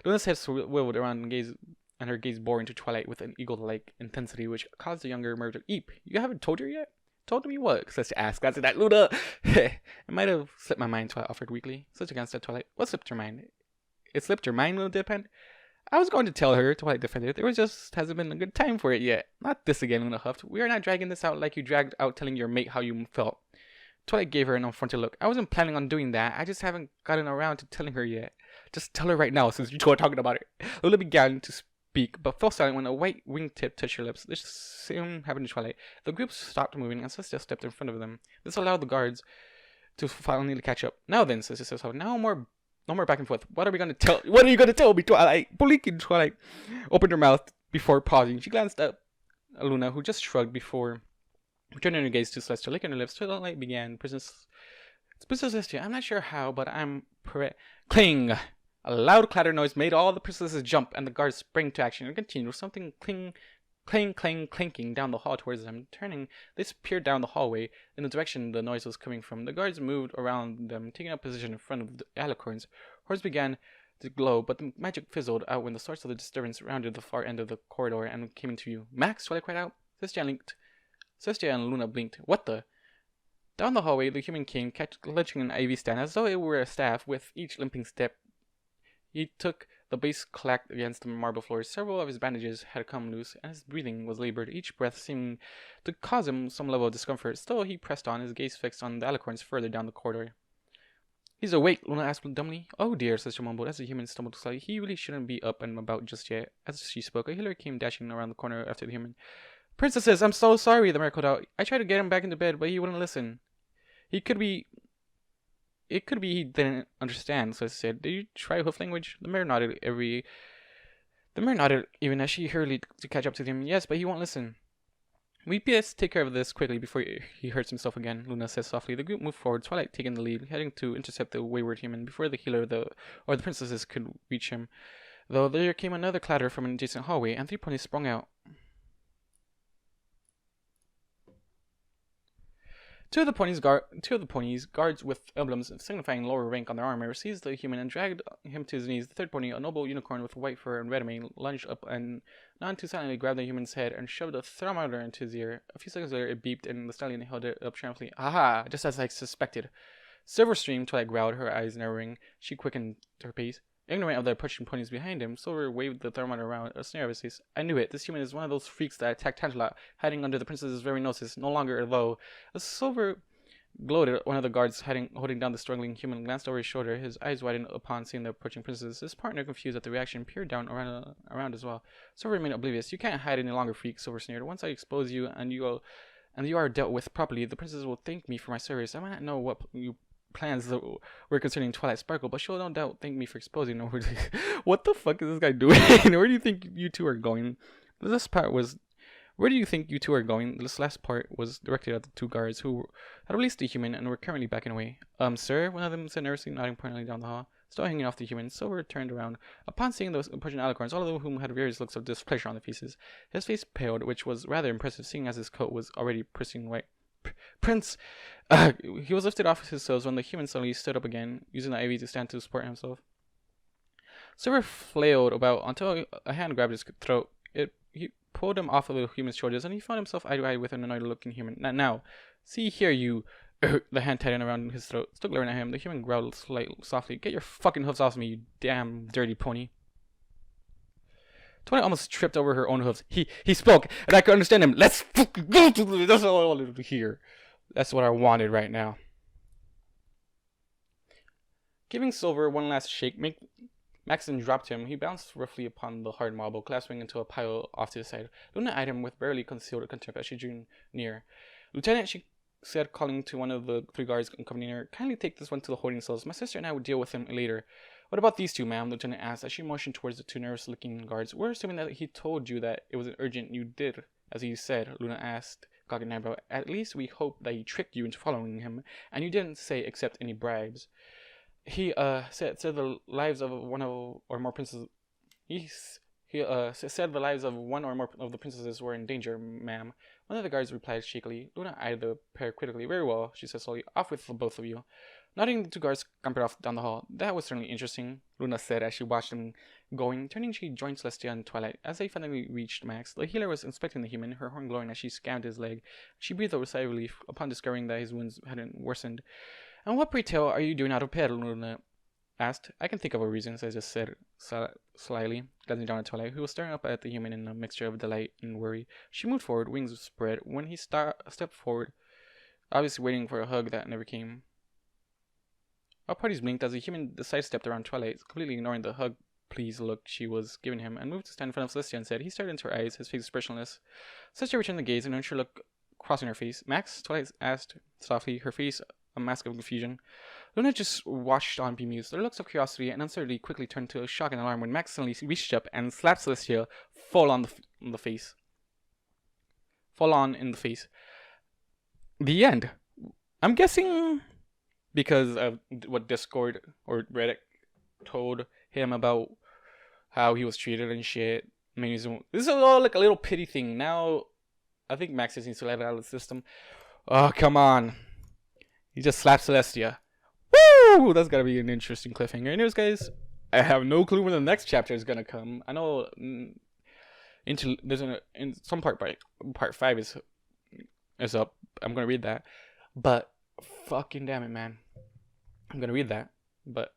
Luna's head swiveled around and her gaze bore into Twilight with an eagle-like intensity which caused the younger mare to eep. You haven't told her yet? Told me what? Celestia asked. That's that, Luna. It might have slipped my mind, Twilight offered weakly. Celestia glanced at Twilight. What slipped your mind? It slipped your mind, Luna deadpanned. I was going to tell her, Twilight defended. There just hasn't been a good time for it yet. Not this again, Luna huffed. We are not dragging this out like you dragged out telling your mate how you felt. Twilight gave her an unfronted look. I wasn't planning on doing that. I just haven't gotten around to telling her yet. Just tell her right now, since you two are talking about it. Luna began to speak, but fell silent when a white wingtip touched her lips. This soon happened to Twilight. The group stopped moving, and Celestia stepped in front of them. This allowed the guards to finally catch up. Now then, Celestia says, no more back and forth. What are you gonna tell me, Twilight? Blinking, Twilight opened her mouth before pausing. She glanced at Luna, who just shrugged before returning her gaze to Celestia, licking her lips. Twilight began. Princess Celestia, I'm not sure how, but I'm cling. A loud clatter noise made all the princesses jump, and the guards sprang to action and continued with something clinking down the hall towards them. Turning, they peered down the hallway in the direction the noise was coming from. The guards moved around them, taking up position in front of the alicorns. Hordes began to glow, but the magic fizzled out when the source of the disturbance rounded the far end of the corridor and came into view. Max, Twilight cried out. Celestia and Luna blinked. What the? Down the hallway, the human came, clutching an IV stand as though it were a staff. With each limping step he took, the base clacked against the marble floor. Several of his bandages had come loose, and his breathing was labored, each breath seeming to cause him some level of discomfort. Still, he pressed on, his gaze fixed on the alicorns further down the corridor. He's awake, Luna asked dumbly. Oh dear, Celestia mumbled as the human stumbled slightly. He really shouldn't be up and about just yet. As she spoke, a healer came dashing around the corner after the human. Princesses, I'm so sorry, the mare called out. I tried to get him back into bed, but he wouldn't listen. It could be he didn't understand, so I said, did you try hoof language? The mare nodded even as she hurried to catch up to him. Yes, but he won't listen. We best take care of this quickly before he hurts himself again, Luna said softly. The group moved forward, Twilight taking the lead, heading to intercept the wayward human before the healer or the princesses could reach him. Though there came another clatter from an adjacent hallway, and 3 ponies sprung out. Two of the ponies, guards with emblems signifying lower rank on their armor, seized the human and dragged him to his knees. The third pony, a noble unicorn with white fur and red mane, lunged up and none too silently grabbed the human's head and shoved a thermometer into his ear. A few seconds later, it beeped and the stallion held it up triumphantly. Aha! Just as I suspected. Silverstream, Twilight growled, her eyes narrowing. She quickened her pace. Ignorant of the approaching ponies behind him, Silver waved the thermometer around, a sneer of his face. I knew it. This human is one of those freaks that attacked Canterlot, hiding under the princess's very noses, no longer though. As Silver gloated, one of the guards holding down the struggling human glanced over his shoulder, his eyes widened upon seeing the approaching princess. His partner, confused at the reaction, peered down around as well. Silver remained oblivious. You can't hide any longer, freak, Silver sneered. Once I expose you and you are dealt with properly, the princess will thank me for my service. I might not know what you plans were concerning Twilight Sparkle, but she'll no doubt thank me for exposing her. What the fuck is this guy doing? Where do you think you two are going? Where do you think you two are going? This last part was directed at the 2 guards who had released the human and were currently backing away. Sir, one of them said nervously, nodding pointedly down the hall. Still hanging off the human, Silver turned around. Upon seeing those approaching alicorns, all of whom had various looks of displeasure on their faces, his face paled, which was rather impressive, seeing as his coat was already pristine white. Prince! He was lifted off his toes when the human suddenly stood up again, using the IV to stand to support himself. Silver flailed about until a hand grabbed his throat. He pulled him off of the human's shoulders, and he found himself eye to eye with an annoyed-looking human. Now, see here, you... The hand tightened around his throat. Still glaring at him, the human growled softly. Get your fucking hoofs off me, you damn dirty pony. Twilight almost tripped over her own hoofs. He spoke, and I could understand him. Let's fucking go to the... That's all I wanted to hear. That's what I wanted right now. Giving Silver one last shake, Maxon dropped him. He bounced roughly upon the hard marble, clasping into a pile off to the side. Luna eyed him with barely concealed contempt as she drew near. Lieutenant, she said, calling to one of the 3 guards accompanying her, kindly take this one to the holding cells. My sister and I will deal with him later. What about these 2, ma'am? Lieutenant asked as she motioned towards the 2 nervous-looking guards. We're assuming that he told you that it was urgent. You did, as he said, Luna asked, cocking an eyebrow. At least we hope that he tricked you into following him, and you didn't say accept any bribes. He said the lives of one or more princesses. He said the lives of one or more of the princesses were in danger, ma'am. One of the guards replied shakily. Luna eyed the pair critically. Very well, she said slowly. Off with the both of you. Nodding, the 2 guards scampered off down the hall. That was certainly interesting, Luna said as she watched them going. Turning, she joined Celestia and Twilight. As they finally reached Max, the healer was inspecting the human, her horn glowing as she scanned his leg. She breathed a sigh of relief upon discovering that his wounds hadn't worsened. And what, pray tell, are you doing out of bed? Luna asked. I can think of a reason, I just said slyly, glancing down at Twilight, who was staring up at the human in a mixture of delight and worry. She moved forward, wings spread, when he stepped forward, obviously waiting for a hug that never came. All parties blinked as the human sidestepped around Twilight, completely ignoring the hug please look she was giving him, and moved to stand in front of Celestia and said. He stared into her eyes, his face expressionless. Celestia returned the gaze, and an unsure look crossing her face. Max? Twilight asked softly, her face a mask of confusion. Luna just watched on bemused. Their looks of curiosity and uncertainty quickly turned to shock and alarm when Max suddenly reached up and slapped Celestia full on the face. Full on in the face. The end. I'm guessing because of what Discord or Reddit told him about how he was treated and shit. I mean, this is all like a little pity thing. Now, I think Max just needs to let it out of the system. Oh, come on. He just slapped Celestia. Woo! That's gotta be an interesting cliffhanger. Anyways, guys, I have no clue when the next chapter is gonna come. I know there's in some part 5 is up. I'm gonna read that, but fucking damn it, man, I'm gonna read that, but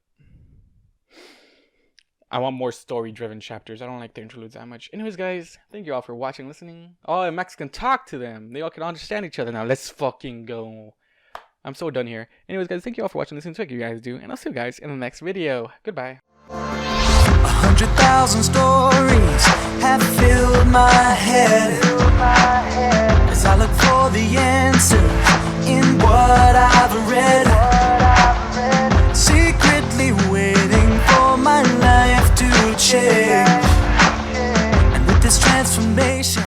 I want more story-driven chapters. I don't like the interludes that much. Anyways, guys, thank you all for watching, listening. Oh, and Max can talk to them. They all can understand each other now. Let's fucking go. I'm so done here. Anyways, guys, thank you all for watching, listening to what you guys do, and I'll see you guys in the next video. Goodbye. 100,000 stories have filled my head as I look for the answers in what I've read. Secretly waiting for my life to change.